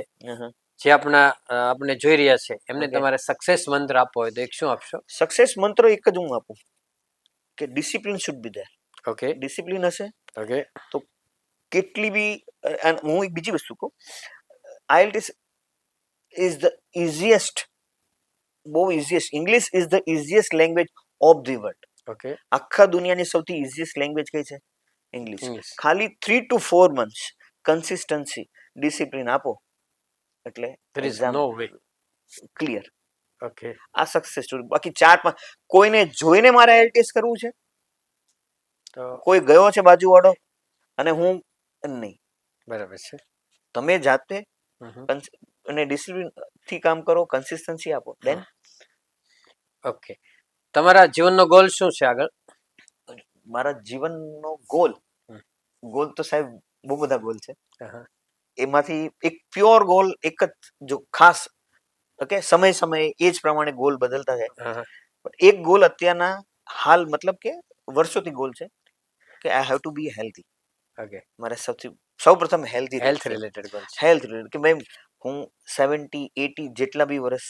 જે આપણે જોઈ રહ્યા છે, એમને તમારે સક્સેસ મંત્ર આપવો હોય તો એક શું આપશો? સક્સેસ મંત્ર એક જ હું આપું કે discipline should be there. Okay, discipline હશે તો કેટલી બી. હું એક બીજી વસ્તુ કહું, IELTS is the easiest, બહુ easiest, English is the easiest language of the world. આખા દુનિયાની સૌથી ઇઝીએસ્ટ લેંગ્વેજ કઈ છે? ઇંગ્લિશ. ખાલી 3 to 4 months કન્સિસ્ટન્સી, ડિસિપ્લિન આપો એટલે ક્લિયર. આ સક્સેસ સ્ટોરી. બાકી 4-5 કોઈને જોઈને મારે IELTS કરવું છે, કોઈ ગયો છે બાજુવાળો અને હું નહીં. બરાબર છે. તમે જાતે અને ડિસિપ્લિન થી કામ કરો, કન્સિસ્ટન્સી આપો, દેન. ઓકે, તમારા જીવનનો ગોલ શું છે આગળ? મારા જીવનનો ગોલ તો સાહેબ બહુ બધા ગોલ છે. એમાંથી એક પ્યોર ગોલ એક જ, જો ખાસ, ઓકે, સમયે એ જ પ્રમાણે ગોલ બદલતા જાય. એક ગોલ અત્યારના હાલ મતલબ કે વર્ષોથી ગોલ છે કે I have to be healthy. Okay, મારે સૌપ્રથમ હેલ્ધી હેલ્થ રિલેટેડ ગોલ છે. હેલ્થ રિલેટેડ કે ભાઈ હું 70-80 જેટલા બી વર્ષ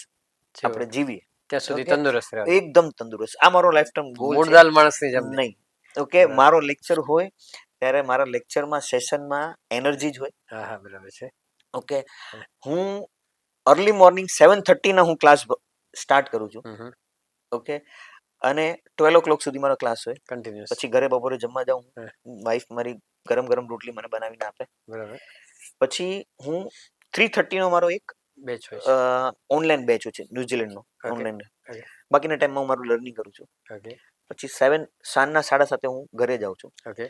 જેવું. આપણે જીવીએ ત્યાં સુધી Okay. તંદુરસ્ત રહેવું. એકદમ તંદુરસ્ત, આ મારો લાઈફ ટાઈમ ગોલ છે. મૂળદાલ માણસની જેમ નહીં. નહીં, ઓકે, બરાબર. મારો લેક્ચર હોય ત્યારે મારા લેક્ચરમાં સેશનમાં એનર્જી જ હોય. હા હા બરાબર છે. ઓકે, હું અર્લી મોર્નિંગ 7:30 ના હું ક્લાસ સ્ટાર્ટ કરું છું. હમ. ઓકે, અને 12 o'clock સુધી મારો ક્લાસ હોય. કન્ટિન્યુઅસ. પછી ઘરે બપોરે જમવા જાઉં, હા. વાઈફ મારી ગરમ ગરમ રોટલી મને બનાવીને આપે. બરાબર. પછી હું 3:30 નો મારો એક બેચ હોય છે. ઓનલાઈન બેચ છે ન્યુઝીલેન્ડનો Okay. ઓનલાઈન. Okay. બાકીના ટાઈમમાં હું મારું લર્નિંગ કરું છું. ઓકે પછી સાંજના 7:30 હું ઘરે જાઉં છું. ઓકે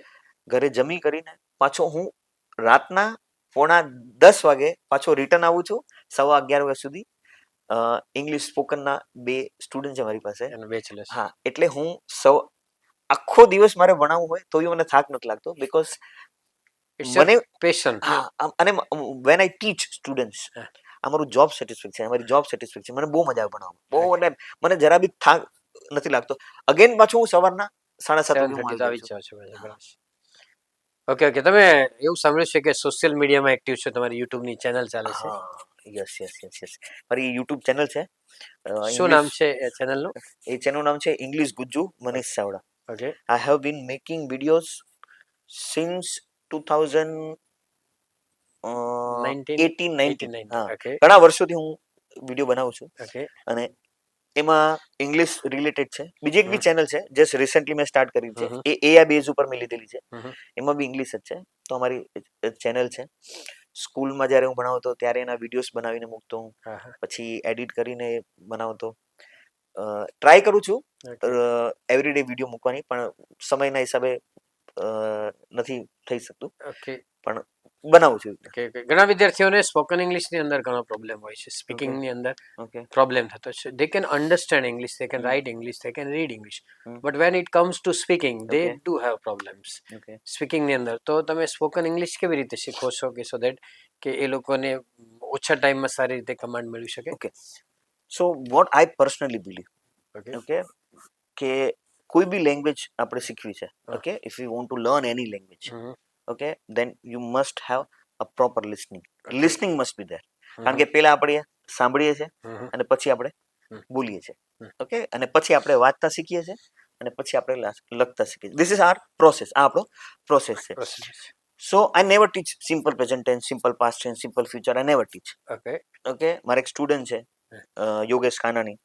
ઘરે જમી કરીને પાછો હું રાતના 9:45 વાગે પાછો રિટર્ન આવું છું 11:15 વાગ્યા સુધી. ઇંગ્લિશ સ્પોકનના 2 સ્ટુડન્ટ છે મારી પાસે. એનો બેચ લેશ. હા, એટલે હું આખો દિવસ મારે ભણાવવું હોય તો મને થાક નથી લાગતો, બીકોઝ મને પેશન. હા, અને વેન આઈ ટીચ સ્ટુડન્ટ્સ, હા. અમારું જોબ સેટિસ્ફેક્શન છે, અમારી જોબ સેટિસ્ફેક્શન, મને બહુ મજા આવે ભણાવવામાં, બહુ, એટલે મને જરા બી થાક નથી લાગતો. અગેન પાછું હું સવારના 7:30 7:30 તો આવી જ જાવ છો. બરાબર. ઓકે ઓકે, તમે એવું સાંભળ્યું છે કે સોશિયલ મીડિયામાં એક્ટિવ છો, તમારી યુટ્યુબની ચેનલ ચાલે છે. યસ યસ યસ યસ, મારી યુટ્યુબ ચેનલ છે. શું નામ છે એ ચેનલનું? એ ચેનલનું નામ છે English Gujju Manish Chavda. Okay I have been making videos since 2018-19. હા, ઓકે ઘણા વર્ષોથી હું વિડીયો બનાવું છું. ઓકે અને એમાં ઇંગ્લિશ રિલેટેડ છે. બીજી એક બી ચેનલ છે જસ્ટ રિસેન્ટલી મેં સ્ટાર્ટ કરી છે, એ AI બેઝ ઉપર મેં લીધેલી છે. એમાં બી ઇંગ્લિશ જ છે. તો અમારી ચેનલ છે. સ્કૂલમાં જ્યારે હું ભણાવતો ત્યારે એના વિડીયોઝ બનાવીને મૂકતો હું, હા હા પછી એડિટ કરીને બનાવતો. ટ્રાય કરું છું એવરીડે વિડીયો મૂકવાની, પણ સમયના હિસાબે નથી થઈ શકતું, ઓકે પણ બનાવું છું. ઓકે ઘણા વિદ્યાર્થીઓને સ્પોકન ઇંગ્લિશની અંદર ઘણો પ્રોબ્લેમ હોય છે, સ્પીકિંગની અંદર ઓકે, પ્રોબ્લેમ થતો છે. They can understand English, they can write English, they can read English, but when it comes to speaking they Okay. Do have problems okay. સ્પીકિંગની અંદર. તો તમે સ્પોકન ઇંગ્લિશ કેવી રીતે શીખો છો કે સો દેટ કે એ લોકોને ઓછા ટાઈમમાં સારી રીતે કમાન્ડ મેળવી શકે? Okay, so what I personally believe, okay okay, કે કોઈ બી લેંગ્વેજ આપણે શીખવી છે, હા. Okay, if you want to learn any language, okay, then you must have a proper listening. Listening must be there. કારણ કે પેલા આપણે સાંભળીએ છીએ અને પછી આપણે બોલીએ છીએ, ઓકે, અને પછી આપણે વાંચતા શીખીએ છીએ અને પછી આપણે લખતા શીખીએ છીએ. ધીસ ઇઝ આર પ્રોસેસ, આ આપણો પ્રોસેસ છે. So I never teach simple present tense, simple past tense, simple future, I never teach. Okay okay, મારા એક સ્ટુડન્ટ છે યોગેશ કાનાણી,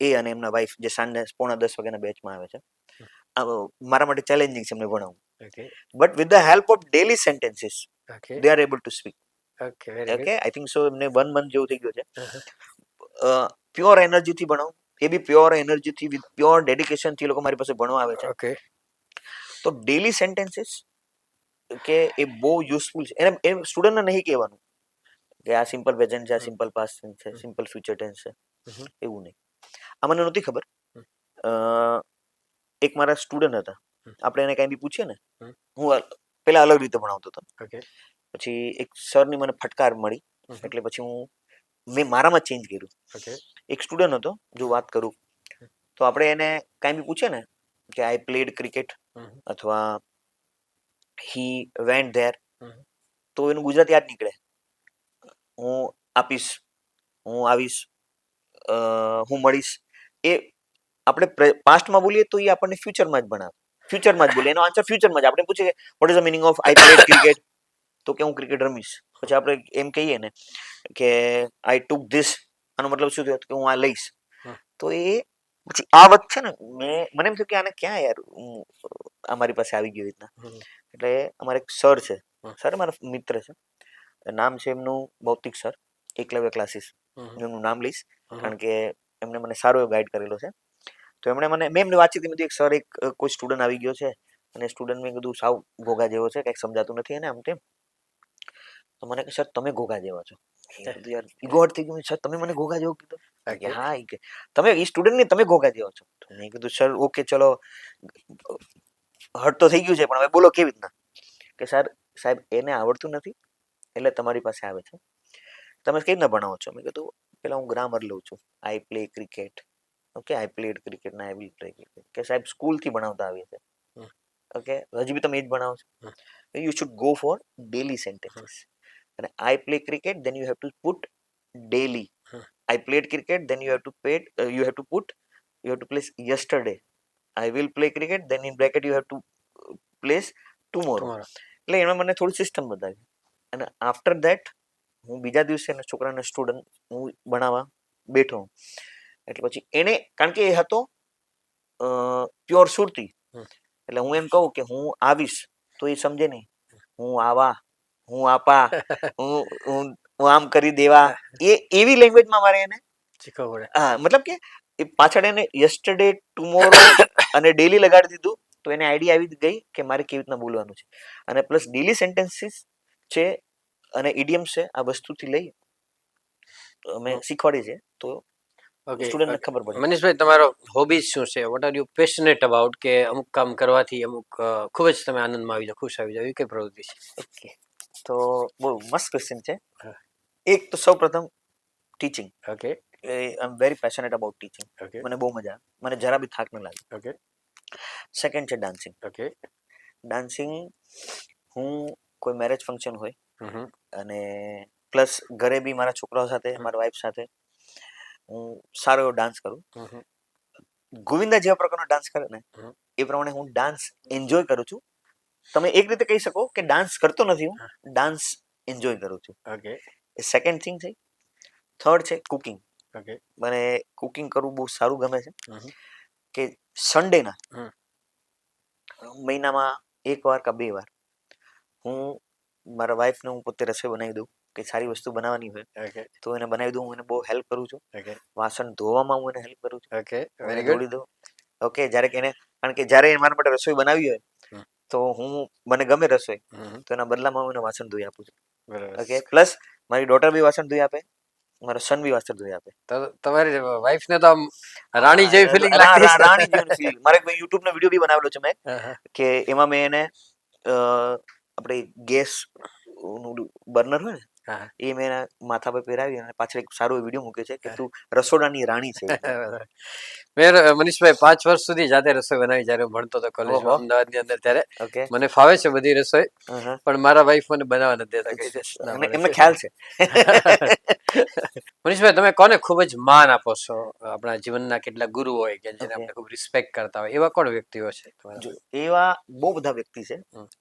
એ અને એમના વાઈફ, જે સાંજે 9:45 વાગ્યાના બેચમાં આવે છે. મારા માટે ચેલેન્જિંગ છે એમને ભણાવવું, okay but with the help of daily sentences okay they are able to speak. Okay very okay, I think so એમને 1 month જેવું થઈ ગયું છે. પ્યોર એનર્જીથી ભણાવું, એ બી પ્યોર એનર્જીથી, વિથ પ્યોર ડેડિકેશનથી લોકો મારી પાસે ભણવા આવે છે. ઓકે તો ડેલી સેન્ટેન્સીસ કે એ બહુ યુઝફુલ છે. એને એ સ્ટુડન્ટને નહીં કહેવાનું કે આ સિમ્પલ પ્રેઝન્ટ છે, આ સિમ્પલ પાસ્ટ ટેન્સ છે, સિમ્પલ ફ્યુચર ટેન્સ છે, એવું નહીં. આ મને નહોતી ખબર. એક મારા સ્ટુડન્ટ હતા, આપણે એને કાંઈ બી પૂછીએ ને, હું પેલા અલગ રીતે ભણાવતો હતો, ઓકે પછી એક સરની મને ફટકાર મળી, એટલે પછી મેં મારામાં ચેન્જ કર્યું. ઓકે એક સ્ટુડન્ટ હતો, જો વાત કરું તો આપણે એને કાંઈ બી પૂછીએ ને કે આઈ પ્લેડ ક્રિકેટ અથવા હી વેન્ટ ધેર, તો એનું ગુજરાતી યાદ નીકળે. હું આપીશ, હું આવીશ, હું મળીશ. એ આપણે પાસ્ટમાં બોલીએ તો એ આપણને ફ્યુચરમાં જ ભણાવે, ફ્યુચરમાં જ બોલીએ, એનો આન્સર ફ્યુચરમાં જ. આપણે પૂછીએ vote is the meaning of I played cricket, તો કે હું ક્રિકેટ રમીશ. પછી આપણે એમ કહીએ ને કે આઈ ટુક ધીસ, આનો મતલબ શું થયો કે હું આ લઈશ. તો એ પછી આ વાત છે ને, મને એમ થયું કે આને ક્યાં યાર અમારી પાસે આવી ગઈ રીતના. એટલે અમારે એક સર છે, સર મારા મિત્ર છે, નામ છે એમનું ભૌતિક સર, એકલવ્ય ક્લાસીસ, એમનું નામ લઈશ કારણ કે એમને મને સારો એવો ગાઈડ કરેલો છે. તો એમણે મેં એમને વાતચીત કરી, એક સર, એક કોઈ સ્ટુડન્ટ આવી ગયો છે અને સ્ટુડન્ટ મેં કીધું સાવ ઘોઘા જેવો છે, કંઈક સમજાતું નથી એને આમ તેમ. તો મને કે સર તમે ઘોઘા જેવા છો. યાર ઈગો હર્ટ થઈ ગયું, સર તમે મને ઘોઘા જેવો કીધું. કે હા, એ કે તમે એ સ્ટુડન્ટ ને તમે ઘોઘા જેવા છો. તો મેં કીધું સર ઓકે ચલો, હર્ટ તો થઈ ગયું છે, પણ હવે બોલો કેવી રીતના. કે સર સાહેબ એને આવડતું નથી એટલે તમારી પાસે આવે છે, તમે કેવી રીતના ભણાવો છો. મેં કીધું પેલા હું ગ્રામર લઉં છું, આઈ પ્લે ક્રિકેટ, ઓકે, આઈ પ્લેડ ક્રિકેટ ના આઈ વિલ પ્લે ક્રિકેટ. કે સાહેબ સ્કૂલથી ભણાવતા આવીએ છે, ઓકે, હજી બી તમે એ જ ભણાવો છો. You should go for daily sentences. અને I play cricket, then you have to put daily. I played cricket, then you have to place yesterday. I will play cricket, then in bracket you have to place tomorrow. એટલે એમાં મને થોડી system બતાવી. અને after that હું બીજા દિવસે છોકરાને સ્ટુડન્ટ હું ભણાવવા બેઠો. એટલે પછી એને, કારણ કે એ હતો પ્યોર સુરતી, એટલે હું એમ કહું કે હું આવીશ તો એ સમજે નહીં. હું આવા, હું આપા, હું આમ કરી દેવા, એ એવી લેંગ્વેજમાં મારે એને શીખવું પડે. હા, મતલબ કે એ પાછળ એને યસ્ટરડે, ટુમોરો અને ડેલી લગાડી દીધું તો એને આઈડિયા આવી ગઈ કે મારે કેવી રીતના બોલવાનું છે. અને પ્લસ ડેલી સેન્ટેન્સીસ છે અને ઇડિયમ્સ છે, આ વસ્તુથી લઈ અમે શીખવાડી છે, તો ઓકે, સ્ટુડન્ટને ખબર પડે. મનીષભાઈ, તમારો હોબીઝ શું છે? What are you passionate about? કે અમુક કામ કરવાથી અમુક ખૂબ જ તમે આનંદમાં આવી જાઓ, ખુશ આવી જાઓ, એવી કઈ પ્રવૃત્તિ છે? ઓકે, તો બહુ મસ્ત ક્વેશ્ચન છે. એક તો સૌ પ્રથમ teaching. Okay. I am very passionate about teaching. Okay. મને બહુ મજા આવે, મને જરા બી થાક ન લાગે. ઓકે. સેકન્ડ છે ડાન્સિંગ. ઓકે. ડાન્સિંગ હું કોઈ મેરેજ ફંક્શન હોય હમ. અને પ્લસ ઘરે બી મારા છોકરાઓ સાથે, મારા વાઈફ સાથે હું સારો એવો ડાન્સ કરું. ગોવિંદા જેવા પ્રકારનો ડાન્સ કરે ને એ પ્રમાણે હું ડાન્સ એન્જોય કરું છું. તમે એક રીતે કહી શકો કે ડાન્સ કરતો નથી, હું ડાન્સ એન્જોય કરું છું. ઓકે. એ સેકન્ડ થિંગ છે. થર્ડ છે કુકિંગ. ઓકે. મને કુકિંગ કરવું બહુ સારું ગમે છે. કે સન્ડેના મહિનામાં 1 વાર કે 2 વાર હું મારા વાઈફને હું પોતે રસોઈ બનાવી દઉં. કે સારી વસ્તુ બનાવવાની હોય તો એને બનાવી દઉં. હું એને બહુ હેલ્પ કરું છું. વાસણ ધોવામાં હું એને હેલ્પ કરું છું. ઓકે, એને ધોડી દઉં. ઓકે, જ્યારે કે એને, કારણ કે જ્યારે મારા માટે રસોઈ બનાવી હોય તો મને ગમે રસોઈ, તો એના બદલામાં હું એને વાસણ ધોઈ આપું છું. ઓકે, પ્લસ મારી ડોટર બી વાસણ ધોઈ આપે, મારો સન બી વાસણ ધોઈ આપે. તો તમારી વાઈફ ને તો આમ રાણી જેવી ફીલિંગ લાગતી હશે. રાણી જેવી ફીલિંગ. મારે યુટ્યુબ નો વિડીયો બી બનાવેલો છે મેં, કે એમાં મેં એને આપણે ગેસ બર્નર હોય ને એ મેં એના માથા પર પહેરાવી અને પાછળ એક સારો વિડીયો મૂક્યો છે કે તું રસોડાની રાણી છે. મેં મનીષભાઈ 5 વર્ષ સુધી જાતે રસોઈ બનાવી જ્યારે હું ભણતો હતો કોલેજમાં અમદાવાદની અંદર, ત્યારે ઓકે, મને ફાવે છે બધી રસોઈ, પણ મારા વાઈફ મને બનાવવા નથી દેતા. કહી દેશ એમને ખ્યાલ છે. મનીષભાઈ, તમે કોને ખૂબ જ માન આપો છો? આપણા જીવનના કેટલા ગુરુ હોય કે જેને આપણે ખૂબ રિસ્પેક્ટ કરતા હોય, એવા કોણ વ્યક્તિઓ છે તમારા? એવા બહુ બધા વ્યક્તિ છે.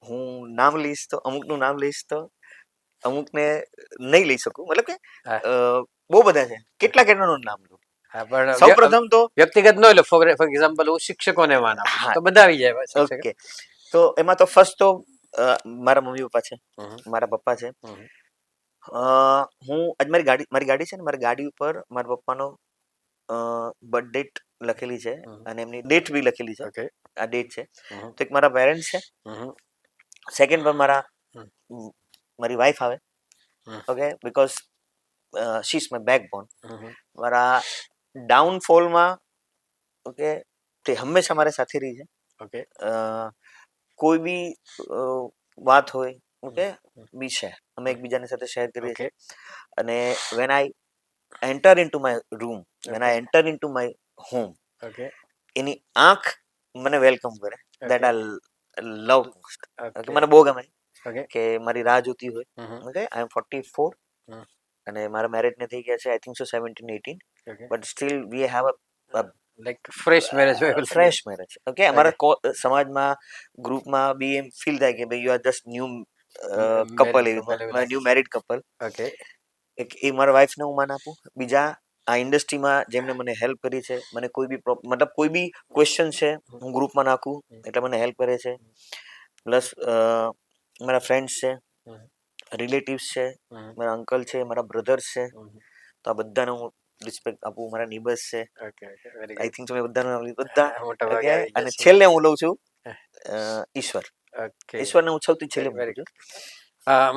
હું નામ લઈશ તો અમુકનું નામ લઈશ તો અમુકને નહીં લઈ શકું. મતલબ કે બહુ બધા છે, કેટલાનું નામ લઉં. સૌ પ્રથમ તો વ્યક્તિગત નો, એટલે ફોર એક્ઝામ્પલ હું શિક્ષકોને માન આપું તો બધા આવી જાય. ઓકે, તો એમાં તો ફર્સ્ટ તો મારા મમ્મી પપ્પા છે, મારા પપ્પા છે. હું આજ મારી ગાડી છે ને, મારી ગાડી ઉપર મારા પપ્પાનો બર્થ ડેટ લખેલી છે અને એમની ડેટ બી લખેલી છે. આ ડેટ છે. તો એક મારા પેરેન્ટ્સ છે. સેકન્ડ પર મારી વાઈફ આવે. Okay, because she is my backbone. મારા ડાઉનફોલમાં ઓકે તે હંમેશા મારી સાથે રહી છે. ઓકે, કોઈ બી વાત હોય ઓકે બી છે, અમે એકબીજાની સાથે શેર કરીએ છીએ. અને when I enter into my room, when I enter into my home, એની આંખ મને વેલકમ કરે. That I love most. મને બહુ ગમે કે મારી રાહ જોતી હોય. ઓકે, આઈ એમ 44 અને મારા મેરેજ ને થઈ ગયા છે I think so 17-18, but still we have a like fresh marriage હોય. Fresh marriage. ઓકે, અમારા સમાજમાં ગ્રુપમાં બી એમ ફીલ થાય કે ભાઈ you are just new couple, new married couple. Okay, એ મારા વાઈફને હું માન આપું. બીજા આ ઇન્ડસ્ટ્રીમાં જેમને મને હેલ્પ કરી છે, મને કોઈ બી મતલબ કોઈ બી ક્વેશ્ચન છે હું ગ્રુપમાં નાખું એટલે મને હેલ્પ કરે છે. પ્લસ મારા ફ્રેન્ડ્સ છે, રિલેટિવ્સ છે, મારા અંકલ છે, મારા બ્રધર્સ છે. તો આ બધાને હું રિસ્પેક્ટ આપું. મારા નેબર્સ છે, આઈ થિંક મેં બધાનું બધા. અને છેલ્લે હું લઉં છું ઈશ્વર. ઈશ્વરને હું સૌથી છેલ્લે મૂકું છું.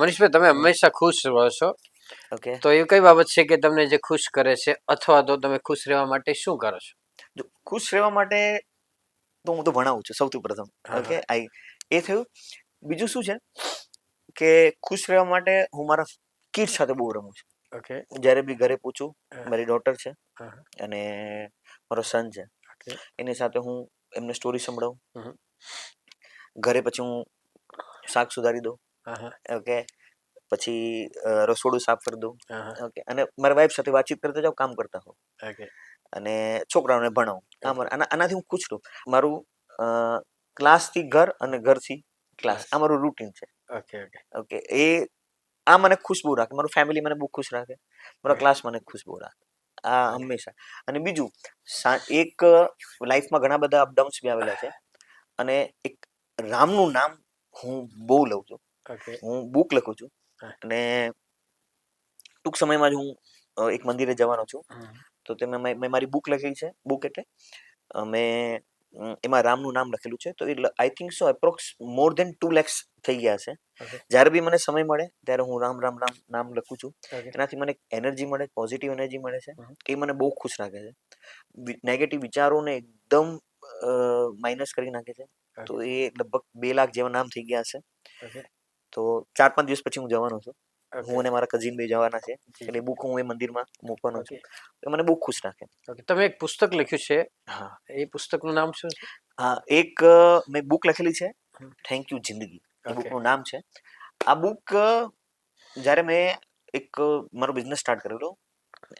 મનીષભાઈ, તમે હંમેશા ખુશ રહો છો, ઓકે, તો એ કઈ બાબત છે કે તમને જે ખુશ કરે છે, અથવા તો તમે ખુશ રહેવા માટે શું કરો છો? જો ખુશ રહેવા માટે તો હું તો ભણાવું છું સૌથી પ્રથમ. ઓકે, એ થયું. બીજું શું છે કે ખુશ રહેવા માટે હું મારા કિડ્સ સાથે બહુ રમું છું. ઓકે, જ્યારે બી ઘરે પૂછું, મારી ડોટર છે અને મારો સન છે, એની સાથે હું એમને સ્ટોરી સંભળાવું. ઘરે પછી હું શાક સુધારી દઉં, હા હા ઓકે, પછી રસોડું સાફ કરી દઉં, હા હા ઓકે, અને મારા વાઈફ સાથે વાતચીત કરતા જાઉં, કામ કરતા હોઉં, ઓકે અને છોકરાઓને ભણાવું. Okay. આનાથી હું ખુશ છું. મારું ક્લાસથી ઘર અને ઘરથી ક્લાસ, આ મારું રૂટીન છે. ઓકે ઓકે ઓકે, આ મને ખુશ બહુ રાખે, મારું ફેમિલી મને બહુ ખુશ રાખે, મારો ક્લાસ મને ખુશ બહુ રાખે, આ હંમેશા. અને બીજું, એક લાઈફમાં ઘણા બધા અપડાઉન્સ બી આવેલા છે, અને એક રામનું નામ હું બહુ લઉં છું. ઓકે હું બુક લખું છું, હા. અને ટૂંક સમયમાં જ હું એક મંદિરે જવાનો છું. હમ. તો તેમાં મેં મારી બુક લખેલી છે. બુક એટલે મેં એમાં રામનું નામ લખેલું છે. તો I think so approx more than 2 lakhs થઈ ગયા છે. ઓકે જ્યારે બી મને સમય મળે ત્યારે હું રામ રામ રામ નામ લખું છું. ઓકે એનાથી મને એનર્જી મળે, પોઝિટિવ એનર્જી મળે છે, હમ. એ મને બહુ ખુશ રાખે છે. નેગેટિવ વિચારોને એકદમ માઇનસ કરી નાખે છે. તો ઓકે એ લગભગ 2 લાખ જેવા નામ થઈ ગયા છે. ઓકે તો 4-5 દિવસ પછી હું જવાનો છું. ઓકે હું અને મારા કઝિન બે જવાના છે. જી એટલે બુક હું એ મંદિરમાં મૂકવાનો છું. ઓકે એ મને બહુ ખુશ રાખે. ઓકે તમે એક પુસ્તક લખ્યું છે, હા એ પુસ્તકનું નામ શું છે? હા, એક મેં બુક લખેલી છે, હમ. થેન્ક યુ જિંદગી, એ ઓકે બુકનું નામ છે. આ બુક જ્યારે મેં એક મારો બિઝનેસ સ્ટાર્ટ કરેલો,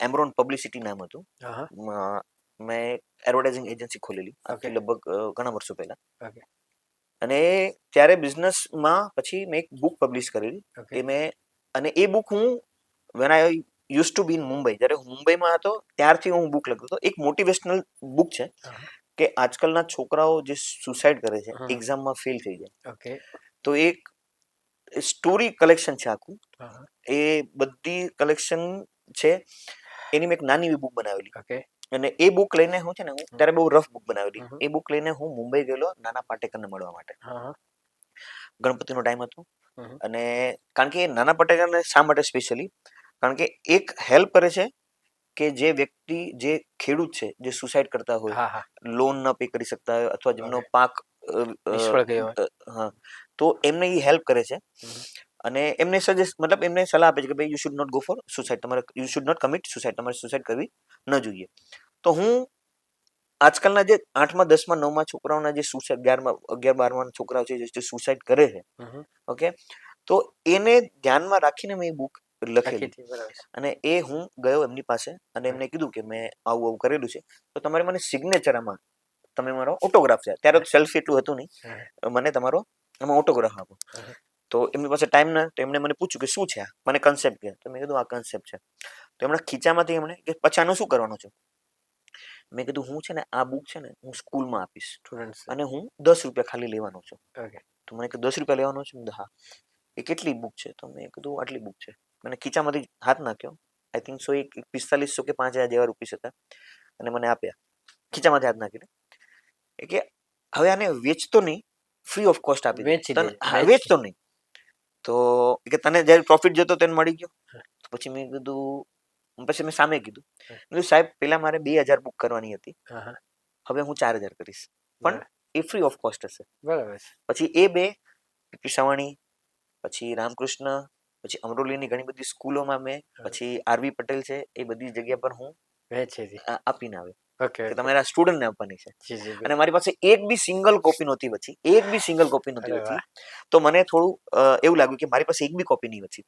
એમરોન પબ્લિસિટી નામ હતું. હા હા મેં એડવર્ટાઇઝિંગ એજન્સી ખોલેલી ઓકે આજથી લગભગ ઘણા વર્ષો પહેલા. ઓકે અને ત્યારે બિઝનેસમાં પછી મેં એક બુક પબ્લિશ કરેલી. ઓકે એ મેં, અને એ બુક હું when I use two B in Mumbai, જ્યારે હું મુંબઈમાં હતો ત્યારથી હું બુક લખતો હતો. એક મોટિવેશનલ બુક છે હા હા કે આજકાલના છોકરાઓ જે સુસાઇડ કરે છે હમ. એક્ઝામમાં ફેલ થઈ જાય, ઓકે તો એક સ્ટોરી કલેક્શન છે આખું. હા હા એ બધી કલેક્શન છે, એની મેં એક નાની એવી બુક બનાવેલી. ઓકે અને એ બુક લઈને હું છે ને, હું ત્યારે બહુ રફ બુક બનાવેલી. હમ. એ બુક લઈને હું મુંબઈ ગયેલો નાના પાટેકરને મળવા માટે. હા હા ગણપતિનો ટાઈમ હતો, હમ. અને કારણ કે નાના પાટેકરને શા માટે સ્પેશિયલી, કારણ કે એક હેલ્પ કરે છે કે જે વ્યક્તિ, જે ખેડૂત છે, જે સુસાઇડ કરતા હોય, હા હા લોન ન પે કરી શકતા હોય, અથવા જેમનો ઓકે પાક નિષ્ફળ ગયો હોય. હા, તો એમને એ હેલ્પ કરે છે. હમ. અને એમને સજેસ્ટ, મતલબ એમને સલાહ આપે છે કે ભાઈ you should not go for suicide, તમારે you should not commit suicide, તમારે સુસાઇડ કરવી ન જોઈએ. તો હું આજકાલના જે 8મા 10મા 9મા છોકરાઓના જે સુસાઇડ, 11 12મા છોકરાઓ છે જે સુસાઇડ કરે છે, હમ. ઓકે, તો એને ધ્યાનમાં રાખીને મેં એ બુક લખી લખેલી. હતી બરાબર છે. અને એ હું ગયો એમની પાસે, અને એમને કીધું કે મેં આવું આવું કરેલું છે, તો તમારે મને સિગ્નેચર, આમાં તમે મારો ઓટોગ્રાફ છે, ત્યારે તો સેલ્ફી એટલું હતું નહીં, હા મને તમારો આમાં ઓટોગ્રાફ આપો. હા તો એમની પાસે ટાઈમ ના, તો એમણે મને પૂછ્યું કે શું છે આ, મને કન્સેપ્ટ કહે. તો મેં કીધું આ કન્સેપ્ટ છે. તો એમણે ખીચામાંથી એમણે કે પછી આનું શું કરવાનું છે. મેં કીધું હું છે ને આ બુક છે ને હું સ્કૂલમાં આપીશ, સ્ટુડન્ટ્સ અને હું 10 રૂપિયા ખાલી લેવાનો છું. ઓકે તો મને કીધું 10 રૂપિયા લેવાનો છે. મેં કીધું હા. એ કેટલી બુક છે? તો મેં કીધું આટલી બુક છે. મને ખીચામાંથી હાથ નાખ્યો, આઈ થિંક સો એક 4500 કે 5000 જેવા રૂપીસ હતા, અને મને આપ્યા ખીચામાંથી હાથ નાખીને. એ કે હવે આને વેચતો નહીં, ફ્રી ઓફ કોસ્ટ આપી દે વેચી તને. દેજે, હા, વેચતો નહીં. તો કે તને જ્યારે પ્રોફિટ જતો તેને મળી ગયો. તો પછી મેં કીધું, પછી મેં સામે કીધું, મેં કીધું સાહેબ પેલા મારે 2000 બુક કરવાની હતી, હા હા હવે હું 4000 કરીશ, પણ બરાબર એ ફ્રી ઓફ કોસ્ટ હશે. બરાબર છે. પછી એ બે સવાણી, પછી રામકૃષ્ણ, પછી અમરોલીની ઘણી બધી સ્કૂલોમાં મેં, પછી આરવી પટેલ છે, એ બધી જગ્યા પર હું વેચી હતી. આપીને આવે ઓકે કે ઓકે તમારા સ્ટુડન્ટને આપવાની છે. જી જી અને મારી પાસે એક બી સિંગલ કોપી નહોતી બચી, એક બી સિંગલ કોપી નહોતી અરે બચી. વાહ. તો મને થોડું એવું લાગ્યું કે મારી પાસે એક બી કોપી નહીં બચી.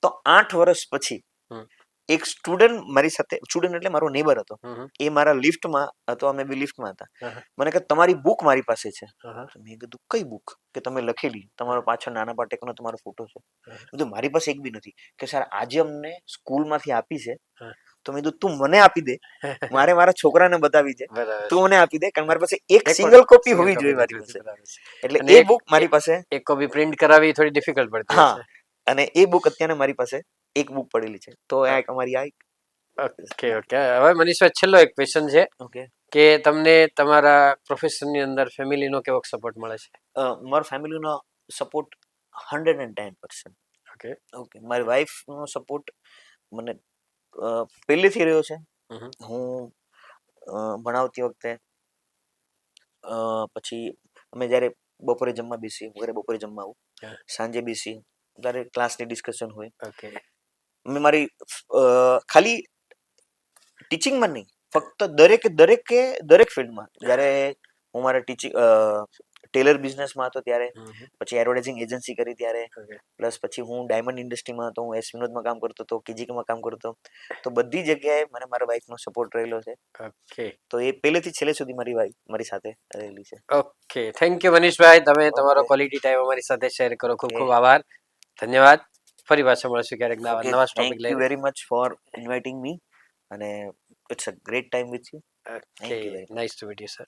તો 8 વર્ષ પછી હમ. એક સ્ટુડન્ટ મારી સાથે, સ્ટુડન્ટ એટલે મારો નેબર હતો, હમ. એ મારા લિફ્ટમાં હતો, અમે બી લિફ્ટમાં હતા. હા મને કહે તમારી બુક મારી પાસે છે. હા તો મેં કીધું કઈ બુક? કે તમે લખેલી, તમારો પાછળ નાના પાટેકરનો તમારો ફોટો છે. કીધું મારી પાસે એક બી નથી. કે સર આજે અમને સ્કૂલમાંથી આપી છે. હા. તો મેં કીધું તું મને આપી દે, મારે મારા છોકરાને બતાવી છે, બરાબર તું છે. મને આપી દે, કારણ મારી પાસે એક એક સિંગલ કોપી સિંગલ હોવી કોપી જોઈએ મારી નથી હોતી, પાસે. બરાબર છે. એટલે અને એ એક બુક મારી પાસે, એક કોપી પ્રિન્ટ કરાવવી થોડી ડિફિકલ્ટ પડતી હા, હશે. અને એ બુક અત્યારે મારી પાસે એક બુક પડેલી છે. તો આ એક અમારી આ ઓકે ઓકે હવે મનીષભાઈ છેલ્લો એક ક્વેશ્ચન છે ઓકે. કે તમને તમારા પ્રોફેશનની અંદર ફેમિલીનો કેવો સપોર્ટ મળે છે? મારા ફેમિલીનો સપોર્ટ 110%. ઓકે ઓકે, મારી વાઈફનો સપોર્ટ મને પહેલેથી રહ્યો છે. હમ. હું ભણાવતી વખતે, પછી અમે જ્યારે બપોરે જમવા બેસીએ, ઘરે બપોરે જમવા આવું, હા. સાંજે બેસીએ ત્યારે ક્લાસની ડિસ્કશન હોય. ઓકે મેં મારી ખાલી ટીચિંગમાં નહીં, ફક્ત દરેકે દરેક ફિલ્ડમાં, જ્યારે હું મારા ટેલર બિઝનેસમાં હતો ત્યારે, હમ. પછી એડવર્ટાઇઝિંગ એજન્સી કરી ત્યારે, Okay. પ્લસ પછી હું ડાયમંડ ઇન્ડસ્ટ્રીમાં હતો, હું એસ વિનોદમાં કામ કરતો હતો, કેજીકેમાં કામ કરતો હતો. તો બધી જગ્યાએ મને મારા વાઈફનો સપોર્ટ રહેલો છે. ઓકે તો એ પહેલેથી છેલ્લે સુધી મારી વાઈફ મારી સાથે રહેલી છે. ઓકે થેન્ક યુ મનીષભાઈ, તમે તમારો Okay. ક્વોલિટી ટાઈમ અમારી સાથે શેર કરો. ખૂબ Okay. ખૂબ આભાર, ધન્યવાદ. ફરી પાછા મળશું ક્યારેક નવા Okay, નવા thank ટોપિક you લઈને. very much for inviting me, અને it's a great time with you. Thank okay you very much. Nice to meet you sir.